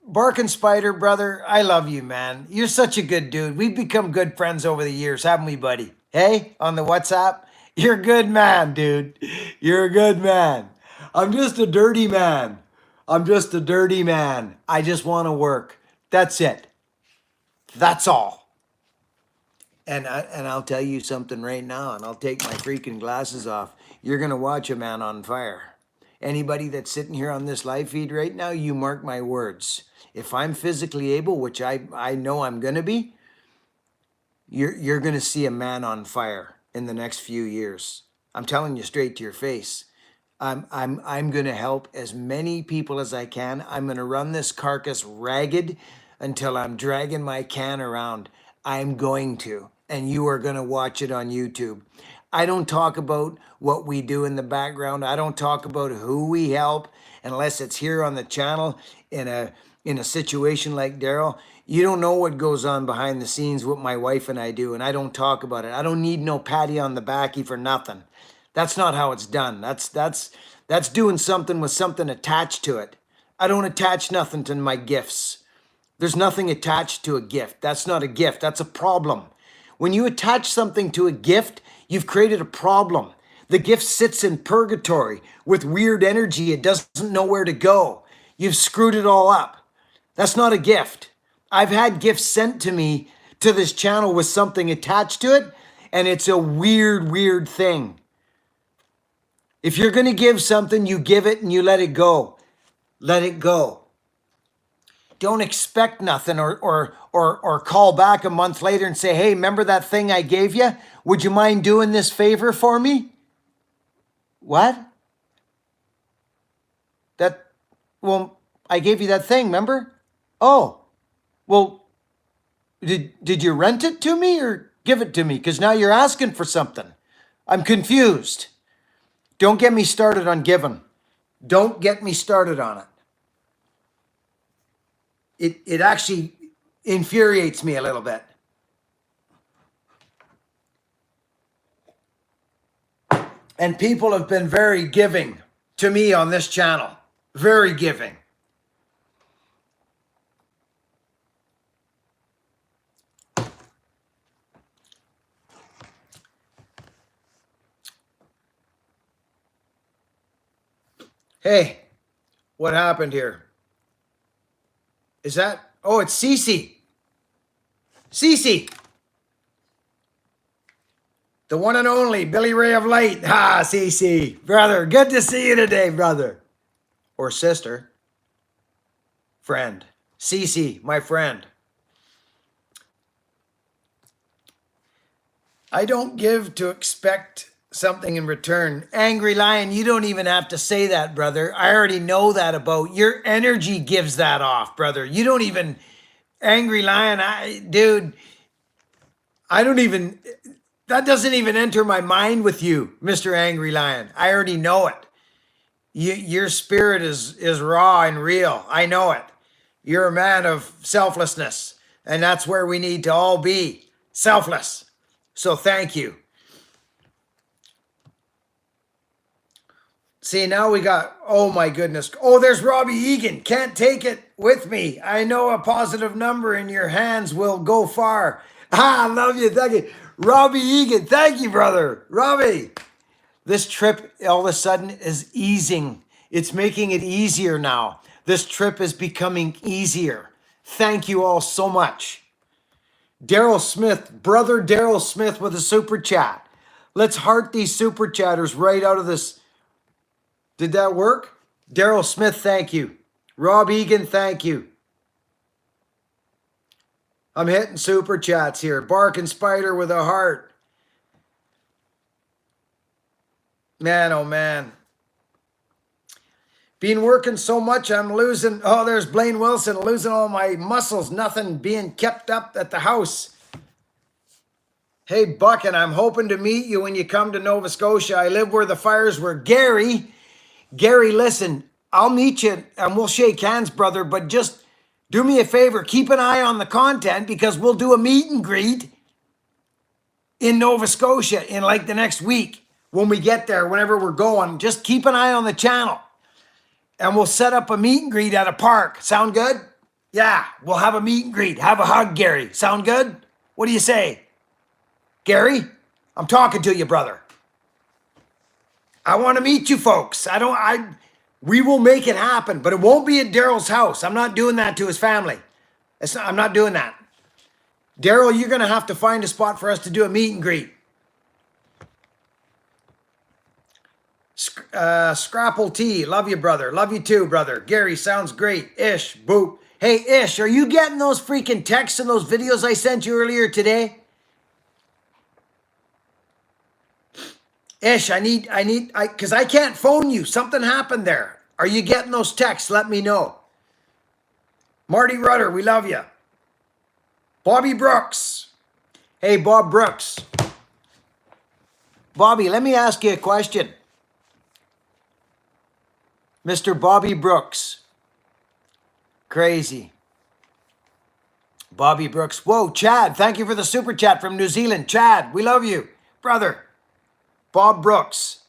Barkin Spider, brother, I love you, man. You're such a good dude. We've become good friends over the years, haven't we, buddy? Hey, on the WhatsApp? You're a good man, dude. You're a good man. I'm just a dirty man. I'm just a dirty man. I just want to work. That's it. That's all. And I'll tell you something right now, and I'll take my freaking glasses off. You're going to watch a man on fire. Anybody that's sitting here on this live feed right now, you mark my words. If I'm physically able, which I know I'm going to be, you're going to see a man on fire in the next few years. I'm telling you straight to your face. I'm going to help as many people as I can. I'm going to run this carcass ragged until I'm dragging my can around. I'm going to, and you are going to watch it on YouTube. I don't talk about what we do in the background. I don't talk about who we help unless it's here on the channel in a situation like Daryl. You don't know what goes on behind the scenes, what my wife and I do, and I don't talk about it. I don't need no patty on the backy for nothing. That's not how it's done. That's doing something with something attached to it. I don't attach nothing to my gifts. There's nothing attached to a gift. That's not a gift. That's a problem. When you attach something to a gift, you've created a problem. The gift sits in purgatory with weird energy. It doesn't know where to go. You've screwed it all up. That's not a gift. I've had gifts sent to me to this channel with something attached to it, and it's a weird, weird thing. If you're going to give something, you give it and you let it go. Let it go. Don't expect nothing or call back a month later and say, hey, remember that thing I gave you? Would you mind doing this favor for me? What? Well, I gave you that thing, remember? Oh, well, did you rent it to me or give it to me? Because now you're asking for something. I'm confused. Don't get me started on giving. Don't get me started on it. It actually infuriates me a little bit. And people have been very giving to me on this channel. Very giving. Hey, what happened here? Is that, oh, it's Cece. Cece. The one and only Billy Ray of Light. Ha, Cece. Brother, good to see you today, brother. Or sister. Friend. Cece, my friend. I don't give to expect something in return. Angry Lion, you don't even have to say that, brother. I already know that about your energy gives that off, brother. You don't even, Angry Lion, dude, I don't even, that doesn't even enter my mind with you, Mr. Angry Lion. I already know it. Your spirit is raw and real. I know it. You're a man of selflessness, and that's where we need to all be, selfless. So thank you. See, now we got, oh my goodness. Oh, there's Robbie Egan. Can't take it with me. I know a positive number in your hands will go far. Ah, I love you. Thank you. Robbie Egan. Thank you, brother. Robbie. This trip all of a sudden is easing. It's making it easier now. This trip is becoming easier. Thank you all so much. Daryl Smith, brother Daryl Smith with a super chat. Let's heart these super chatters right out of this. Did that work? Daryl Smith, thank you. Rob Egan, thank you. I'm hitting super chats here. Barking Spider with a heart. Man, oh man. Been working so much, I'm losing. Oh, there's Blaine Wilson, losing all my muscles. Nothing being kept up at the house. Hey, Buckin, I'm hoping to meet you when you come to Nova Scotia. I live where the fires were. Gary, listen, I'll meet you and we'll shake hands, brother, but just do me a favor. Keep an eye on the content because we'll do a meet and greet in Nova Scotia in like the next week when we get there, whenever we're going. Just keep an eye on the channel and we'll set up a meet and greet at a park. Sound good? Yeah, we'll have a meet and greet. Have a hug, Gary. Sound good? What do you say? Gary, I'm talking to you, brother. I want to meet you folks. We will make it happen, but it won't be at Daryl's house. I'm not doing that to his family. I'm not doing that. Daryl, you're going to have to find a spot for us to do a meet and greet. Scrapple T, love you, brother. Love you too, brother. Gary, sounds great. Ish, boop. Hey, Ish, are you getting those freaking texts and those videos I sent you earlier today? Ish, because I can't phone you. Something happened there. Are you getting those texts? Let me know. Marty Rudder, we love you. Bobby Brooks. Hey, Bob Brooks. Bobby, let me ask you a question. Mr. Bobby Brooks. Crazy. Bobby Brooks. Whoa, Chad, thank you for the super chat from New Zealand. Chad, we love you. Brother. Bob Brooks.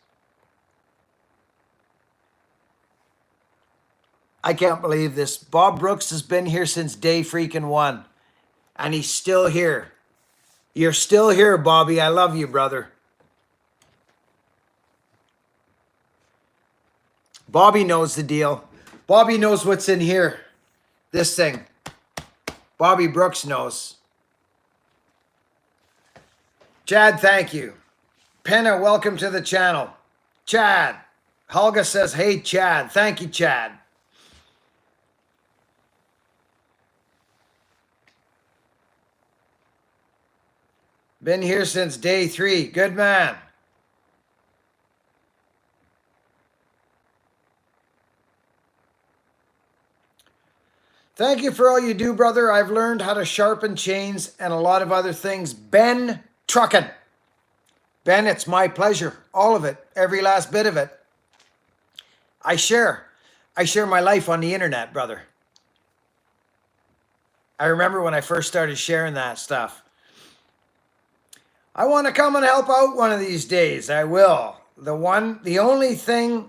I can't believe this. Bob Brooks has been here since day freaking one. And he's still here. You're still here, Bobby. I love you, brother. Bobby knows the deal. Bobby knows what's in here. This thing. Bobby Brooks knows. Chad, thank you. Penna, welcome to the channel. Chad. Helga says, hey, Chad. Thank you, Chad. Been here since day 3. Good man. Thank you for all you do, brother. I've learned how to sharpen chains and a lot of other things. Ben Truckin. Ben, it's my pleasure. All of it. Every last bit of it. I share my life on the internet, brother. I remember when I first started sharing that stuff. I want to come and help out one of these days. I will. The only thing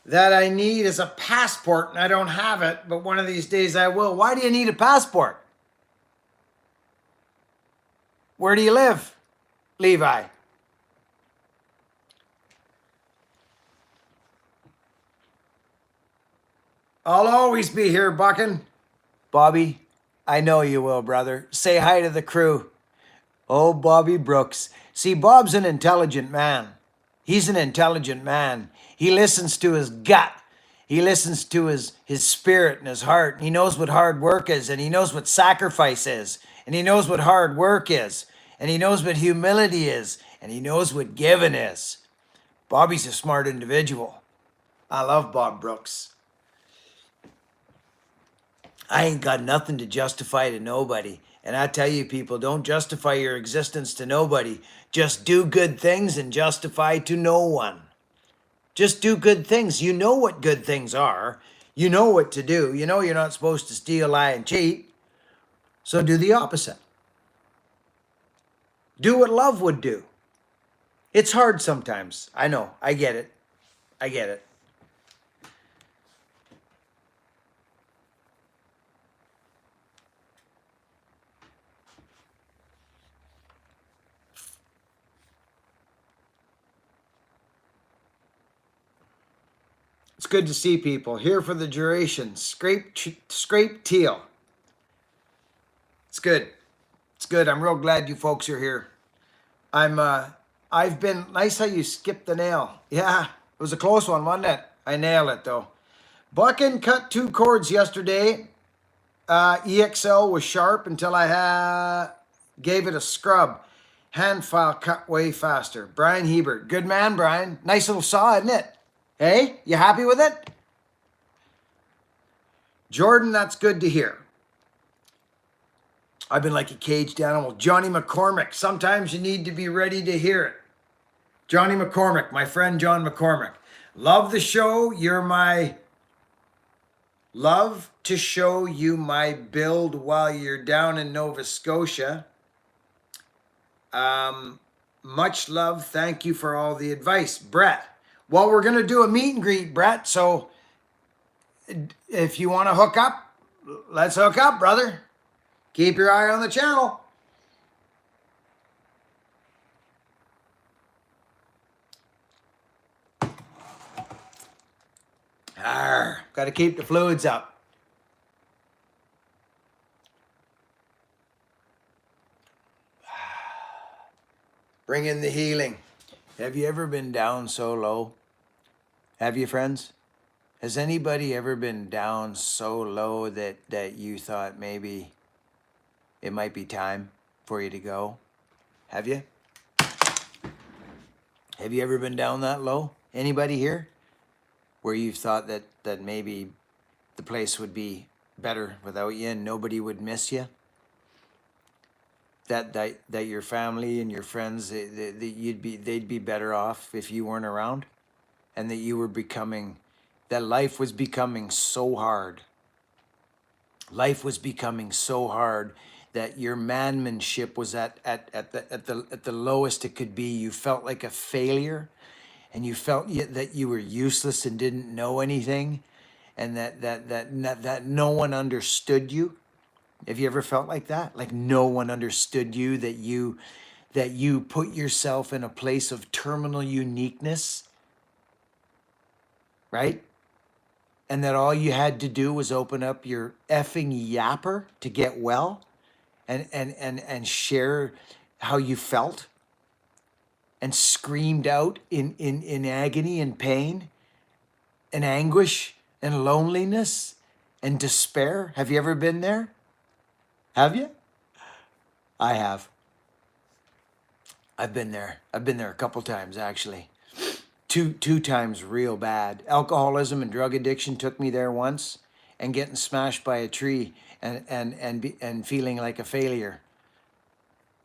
that I need is a passport, and I don't have it, but one of these days I will. Why do you need a passport? Where do you live, Levi? I'll always be here, Buckin. Bobby, I know you will, brother. Say hi to the crew. Oh, Bobby Brooks. See, Bob's an intelligent man. He's an intelligent man. He listens to his gut. He listens to his spirit and his heart. He knows what hard work is, and he knows what sacrifice is, and he knows what hard work is, and he knows what humility is, and he knows what giving is. Bobby's a smart individual. I love Bob Brooks. I ain't got nothing to justify to nobody. And I tell you, people, don't justify your existence to nobody. Just do good things and justify to no one. Just do good things. You know what good things are. You know what to do. You know you're not supposed to steal, lie, and cheat. So do the opposite. Do what love would do. It's hard sometimes. I know. I get it. I get it. It's good to see people here for the duration. Scrape teal. It's good. It's good. I'm real glad you folks are here. I've been, nice how you skipped the nail. Yeah, it was a close one, wasn't it? I nailed it though. Buckin cut 2 cords yesterday. EXL was sharp until I gave it a scrub. Hand file cut way faster. Brian Hebert. Good man, Brian. Nice little saw, isn't it? Hey, you happy with it? Jordan, that's good to hear. I've been like a caged animal. Johnny McCormick, sometimes you need to be ready to hear it. Johnny McCormick, my friend John McCormick. Love the show. Love to show you my build while you're down in Nova Scotia. Much love. Thank you for all the advice. Brett. Well, we're going to do a meet and greet, Brett. So if you want to hook up, let's hook up, brother. Keep your eye on the channel. Got to keep the fluids up. Bring in the healing. Have you ever been down so low? Have you, friends? Has anybody ever been down so low that you thought maybe it might be time for you to go? Have you? Have you ever been down that low? Anybody here? Where you've thought that maybe the place would be better without you and nobody would miss you? That your family and your friends, they'd be better off if you weren't around, and that life was becoming so hard. Life was becoming so hard that your manmanship was at the lowest it could be. You felt like a failure, and you felt that you were useless and didn't know anything, and that no one understood you. Have you ever felt like that? Like no one understood you, that you put yourself in a place of terminal uniqueness, right? And that all you had to do was open up your effing yapper to get well and share how you felt, and screamed out in agony and pain and anguish and loneliness and despair. Have you ever been there? Have you? I have. I've been there. I've been there a couple times, actually. Two times real bad. Alcoholism and drug addiction took me there once, and getting smashed by a tree and feeling like a failure.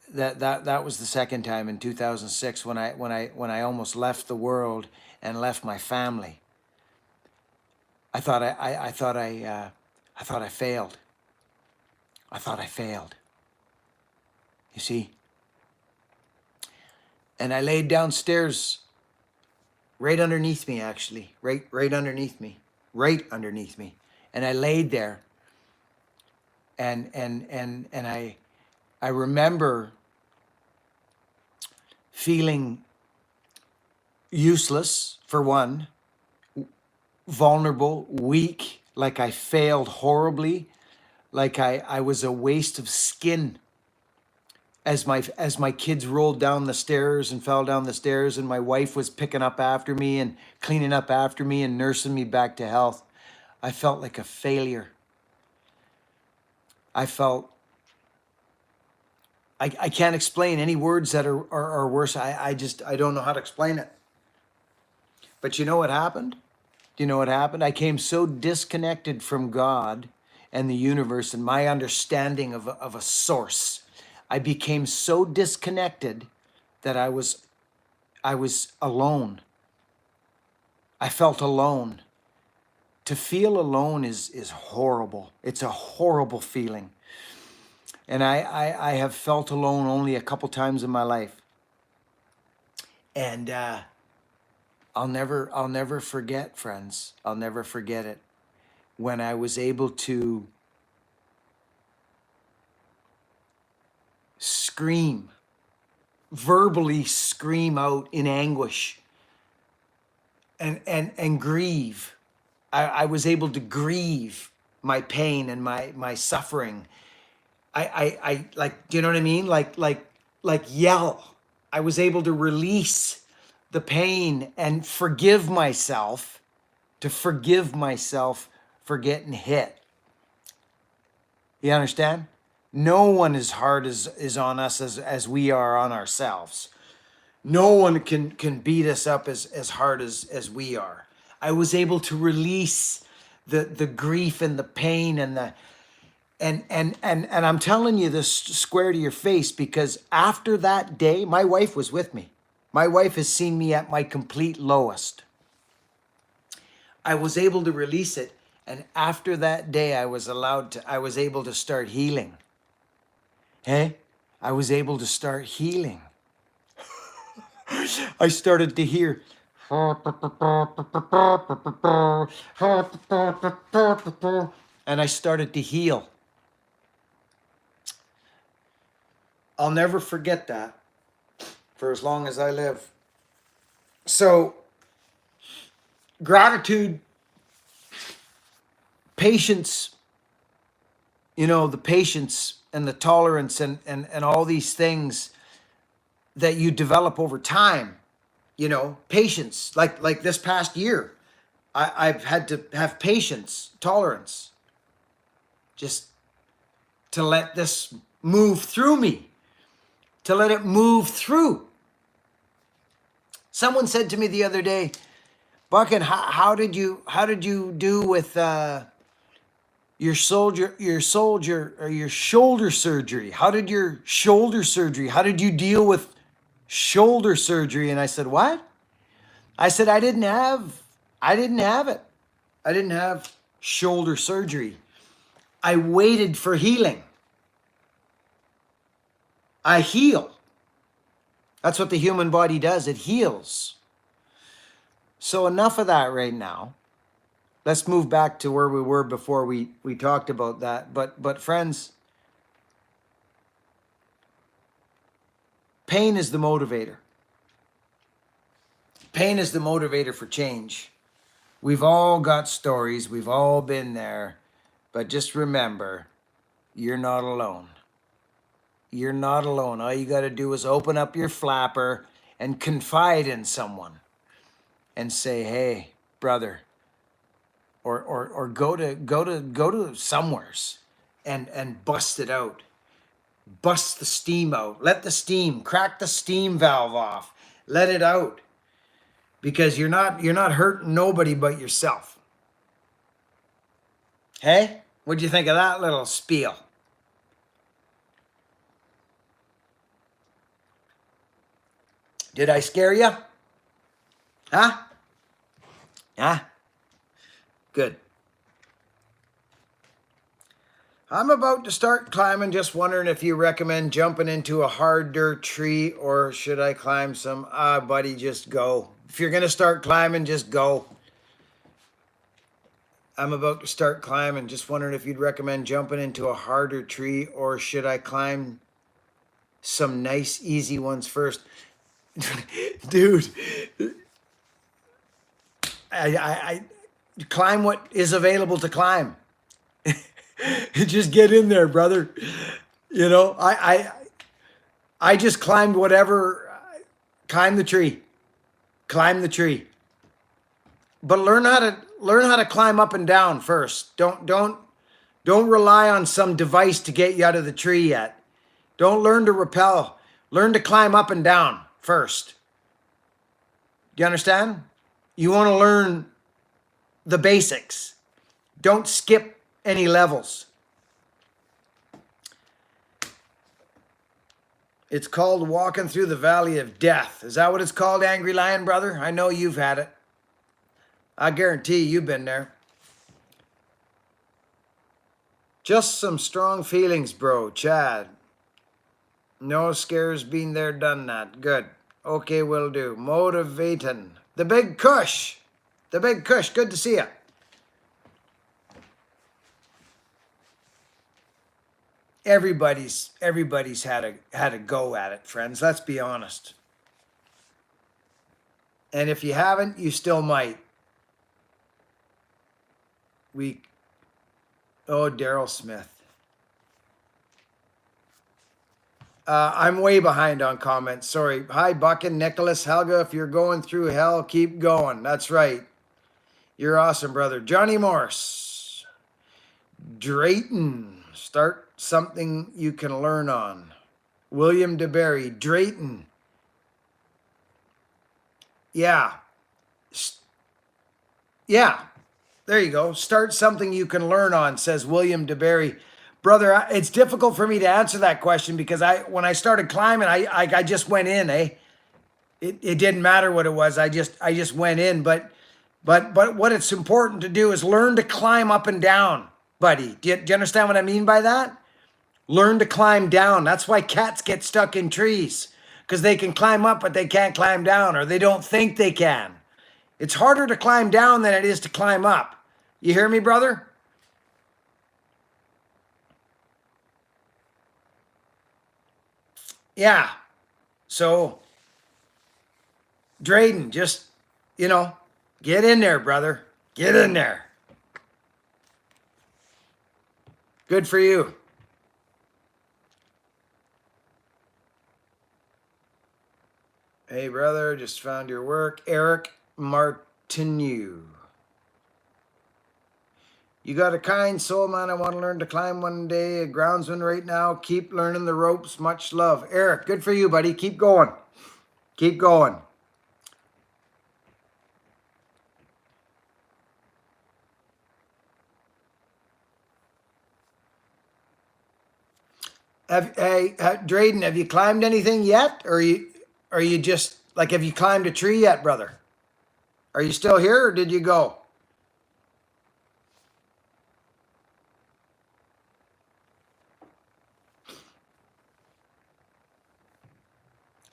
That was the second time, in 2006, when I almost left the world and left my family. I thought I failed. I thought I failed. You see? And I laid downstairs, right underneath me, actually, right underneath me, and I laid there, and I remember feeling useless, for one, vulnerable, weak, like I failed horribly, like I was a waste of skin. As my kids rolled down the stairs and fell down the stairs, and my wife was picking up after me and cleaning up after me and nursing me back to health, I felt like a failure. I can't explain any words that are worse. I don't know how to explain it. But you know what happened? Do you know what happened? I came so disconnected from God and the universe and my understanding of a source. I became so disconnected that I was alone. I felt alone. To feel alone is horrible. It's a horrible feeling. And I have felt alone only a couple times in my life. And I'll never forget, friends. I'll never forget it. When I was able to scream, verbally scream out in anguish and grieve. I was able to grieve my pain and my suffering. I like, do you know what I mean? Like yell. I was able to release the pain and forgive myself for getting hit. You understand? No one as hard is on us as we are on ourselves. No one can beat us up as hard as we are. I was able to release the grief and the pain and I'm telling you this square to your face, because after that day, my wife was with me. My wife has seen me at my complete lowest. I was able to release it, and after that day, I was able to start healing. Hey, I was able to start healing. I started to hear. And I started to heal. I'll never forget that for as long as I live. So, gratitude, patience, the patience and the tolerance and all these things that you develop over time, patience, like this past year. I've had to have patience, tolerance, just to let this move through me, to let it move through. Someone said to me the other day, Buckin, how did you do with your shoulder surgery? How did your shoulder surgery? How did you deal with shoulder surgery? And I said, what? I said, I didn't have it. I didn't have shoulder surgery. I waited for healing. I heal. That's what the human body does. It heals. So enough of that right now. Let's move back to where we were before we talked about that. But friends, pain is the motivator. Pain is the motivator for change. We've all got stories. We've all been there. But just remember, you're not alone. You're not alone. All you got to do is open up your flapper and confide in someone and say, hey, brother, or go to somewheres and bust it out. Bust the steam out. Let the steam, crack the steam valve off. Let it out. Because you're not hurting nobody but yourself. Hey? What'd you think of that little spiel? Did I scare you? Huh? Huh? Good. I'm about to start climbing, just wondering if you recommend jumping into a hard dirt tree or should I climb some? Buddy, just go. If you're going to start climbing, just go. I'm about to start climbing, just wondering if you'd recommend jumping into a harder tree or should I climb some nice, easy ones first? Dude, I climb what is available to climb. Just get in there, brother. You know, I just climbed whatever. Climb the tree. Climb the tree. But learn how to climb up and down first. Don't rely on some device to get you out of the tree yet. Don't learn to rappel. Learn to climb up and down first. Do you understand? You want to learn the basics. Don't skip any levels. It's called walking through the valley of death. Is that what it's called, Angry Lion Brother? I know you've had it. I guarantee you've been there. Just some strong feelings, bro. Chad. No scares, been there, done that. Good. Okay, will do. Motivating. The Big Kush. The Big Kush. Good to see you. Everybody's had a go at it, friends. Let's be honest. And if you haven't, you still might. Daryl Smith. I'm way behind on comments. Sorry. Hi, Buckin, Nicholas, Helga. If you're going through hell, keep going. That's right. You're awesome, brother. Johnny Morse. Drayton. Start something you can learn on. William DeBerry. Drayton. Yeah. Yeah. There you go. Start something you can learn on, says William DeBerry. Brother, it's difficult for me to answer that question because when I started climbing, I just went in, eh? It didn't matter what it was. I just went in. But what it's important to do is learn to climb up and down, buddy. Do you understand what I mean by that? Learn to climb down. That's why cats get stuck in trees, because they can climb up, but they can't climb down, or they don't think they can. It's harder to climb down than it is to climb up. You hear me, brother? Yeah. So, Drayden, just, get in there, brother. Get in there. Good for you. Hey, brother, just found your work. Eric Martineau. You got a kind soul, man. I want to learn to climb one day. A groundsman right now. Keep learning the ropes. Much love. Eric, good for you, buddy. Keep going. Keep going. Hey, Drayden, have you climbed anything yet? Or are you just, like, have you climbed a tree yet, brother? Are you still here or did you go?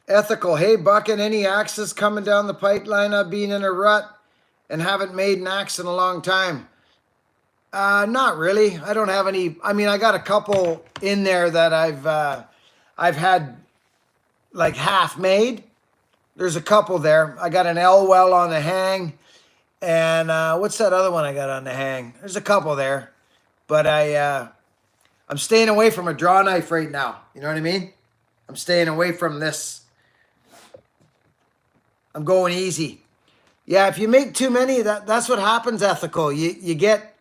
Ethical. Hey, Buckin, any axes coming down the pipeline? I've been in a rut and haven't made an axe in a long time. Not really. I don't have any. I mean, I got a couple in there that I've had like half made. There's a couple there. I got an Elwell on the hang, and what's that other one I got on the hang? There's a couple there, but I'm staying away from a draw knife right now. You know what I mean? I'm staying away from this. I'm going easy. Yeah, if you make too many, that's what happens. Ethical. You get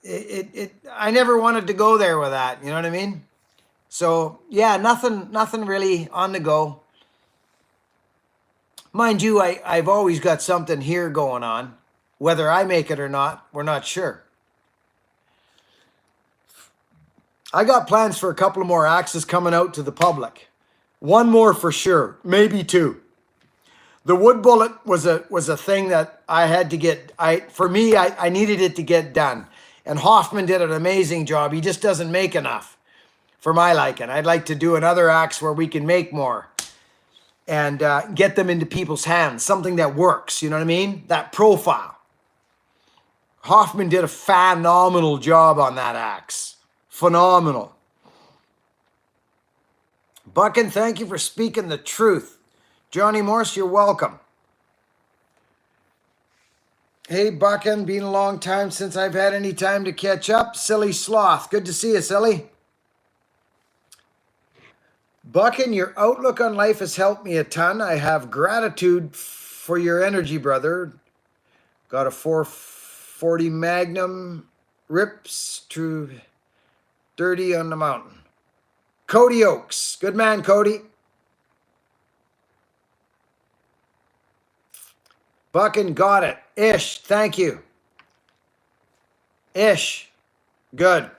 it. I never wanted to go there with that. You know what I mean? So yeah, nothing really on the go. Mind you, I've always got something here going on. Whether I make it or not, we're not sure. I got plans for a couple of more axes coming out to the public. One more for sure, maybe two. The wood bullet was a thing that I had to get. For me, I needed it to get done. And Hoffman did an amazing job. He just doesn't make enough for my liking. I'd like to do another axe where we can make more and get them into people's hands. Something that works, you know what I mean? That profile. Hoffman did a phenomenal job on that axe. Phenomenal. Buckin, thank you for speaking the truth. Johnny Morse, you're welcome. Hey, Buckin, been a long time since I've had any time to catch up. Silly Sloth, good to see you, Silly. Buckin, your outlook on life has helped me a ton. I have gratitude for your energy, brother. Got a 440 Magnum, rips to dirty on the mountain. Cody Oaks, good man, Cody. Buckin, got it. Ish, thank you. Ish, good.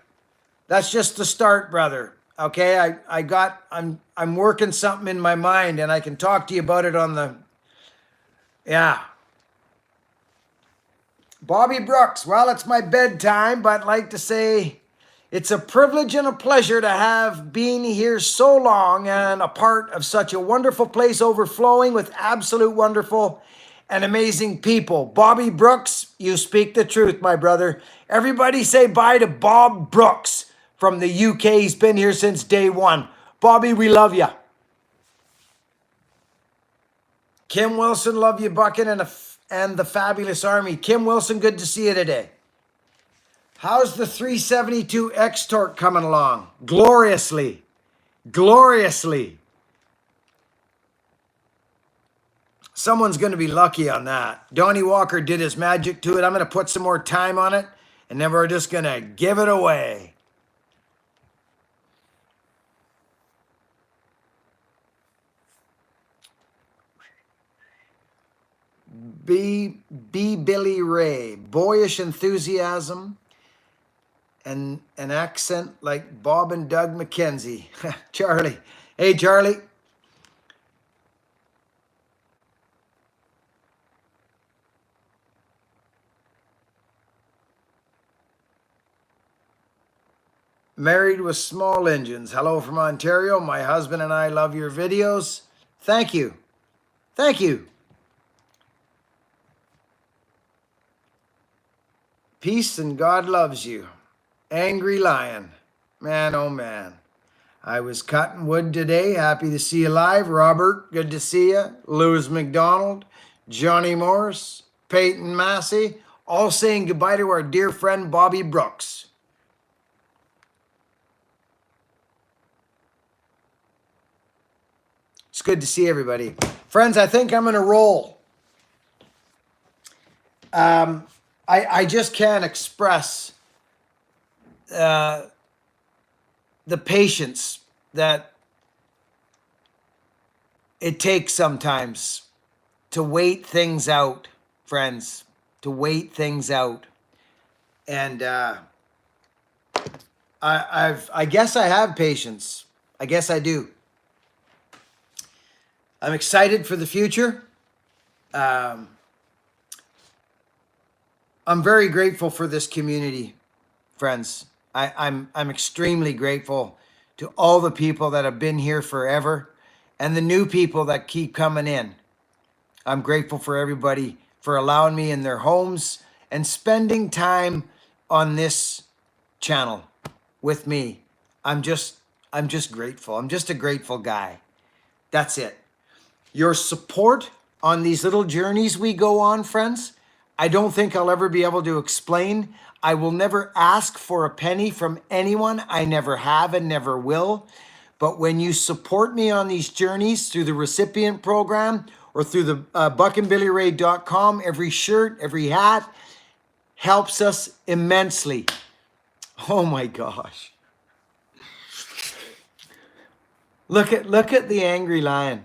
That's just the start, brother. Okay, I'm working something in my mind and I can talk to you about it on the, yeah. Bobby Brooks, well, it's my bedtime, but I'd like to say it's a privilege and a pleasure to have been here so long and a part of such a wonderful place overflowing with absolute wonderful and amazing people. Bobby Brooks, you speak the truth, my brother. Everybody say bye to Bob Brooks from the UK. He's been here since day one. Bobby, we love you. Kim Wilson, love you, Buckin, and the fabulous army. Kim Wilson, good to see you today. How's the 372 X-Torque coming along? Gloriously. Gloriously. Someone's going to be lucky on that. Donnie Walker did his magic to it. I'm going to put some more time on it, and then we're just going to give it away. B. Billy Ray. Boyish enthusiasm and an accent like Bob and Doug McKenzie. Charlie. Hey, Charlie. Married with Small Engines. Hello from Ontario. My husband and I love your videos. Thank you. Thank you. Peace and God loves you. Angry Lion. Man, oh man. I was cutting wood today. Happy to see you live. Robert, good to see you. Lewis McDonald, Johnny Morris, Peyton Massey, all saying goodbye to our dear friend Bobby Brooks. It's good to see everybody. Friends, I think I'm going to roll. I just can't express the patience that it takes sometimes to wait things out, friends, to wait things out. And I guess I have patience. I guess I do. I'm excited for the future. I'm very grateful for this community, friends. I'm extremely grateful to all the people that have been here forever and the new people that keep coming in. I'm grateful for everybody for allowing me in their homes and spending time on this channel with me. I'm just grateful. I'm just a grateful guy. That's it. Your support on these little journeys we go on, friends, I don't think I'll ever be able to explain. I will never ask for a penny from anyone. I never have and never will. But when you support me on these journeys through the recipient program or through the buckinbillyray.com, every shirt, every hat helps us immensely. Oh my gosh. Look at the angry lion.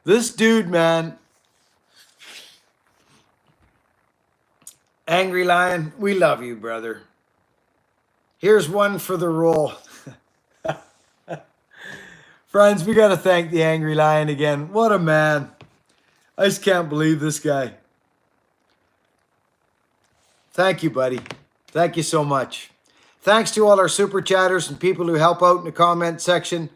This dude, man. Angry lion, we love you, brother. Here's one for the roll. Friends, we got to thank the angry lion again. What a man. I just can't believe this guy. Thank you, buddy. Thank you so much. Thanks to all our super chatters and people who help out in the comment section.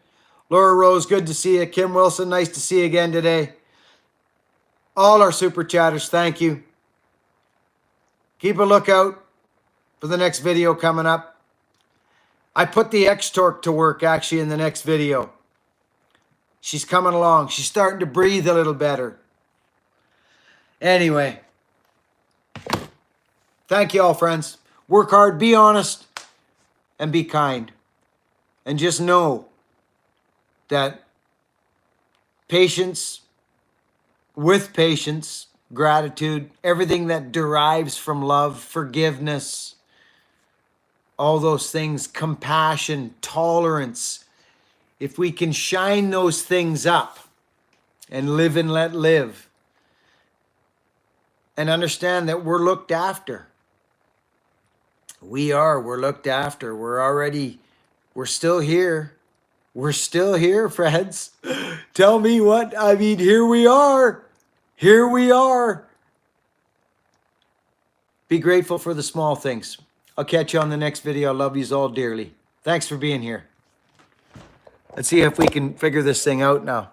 Laura Rose, good to see you. Kim Wilson, nice to see you again today. All our super chatters, thank you. Keep a lookout for the next video coming up. I put the X-Torque to work actually in the next video. She's coming along. She's starting to breathe a little better. Anyway, thank you all, friends. Work hard, be honest, and be kind. And just know that patience, with patience, gratitude, everything that derives from love, forgiveness, all those things, compassion, tolerance, if we can shine those things up and live and let live and understand that we're looked after. We're looked after. We're still here. We're still here, friends. Tell me what, I mean, here we are. Here we are. Be grateful for the small things. I'll catch you on the next video. I love yous all dearly. Thanks for being here. Let's see if we can figure this thing out now.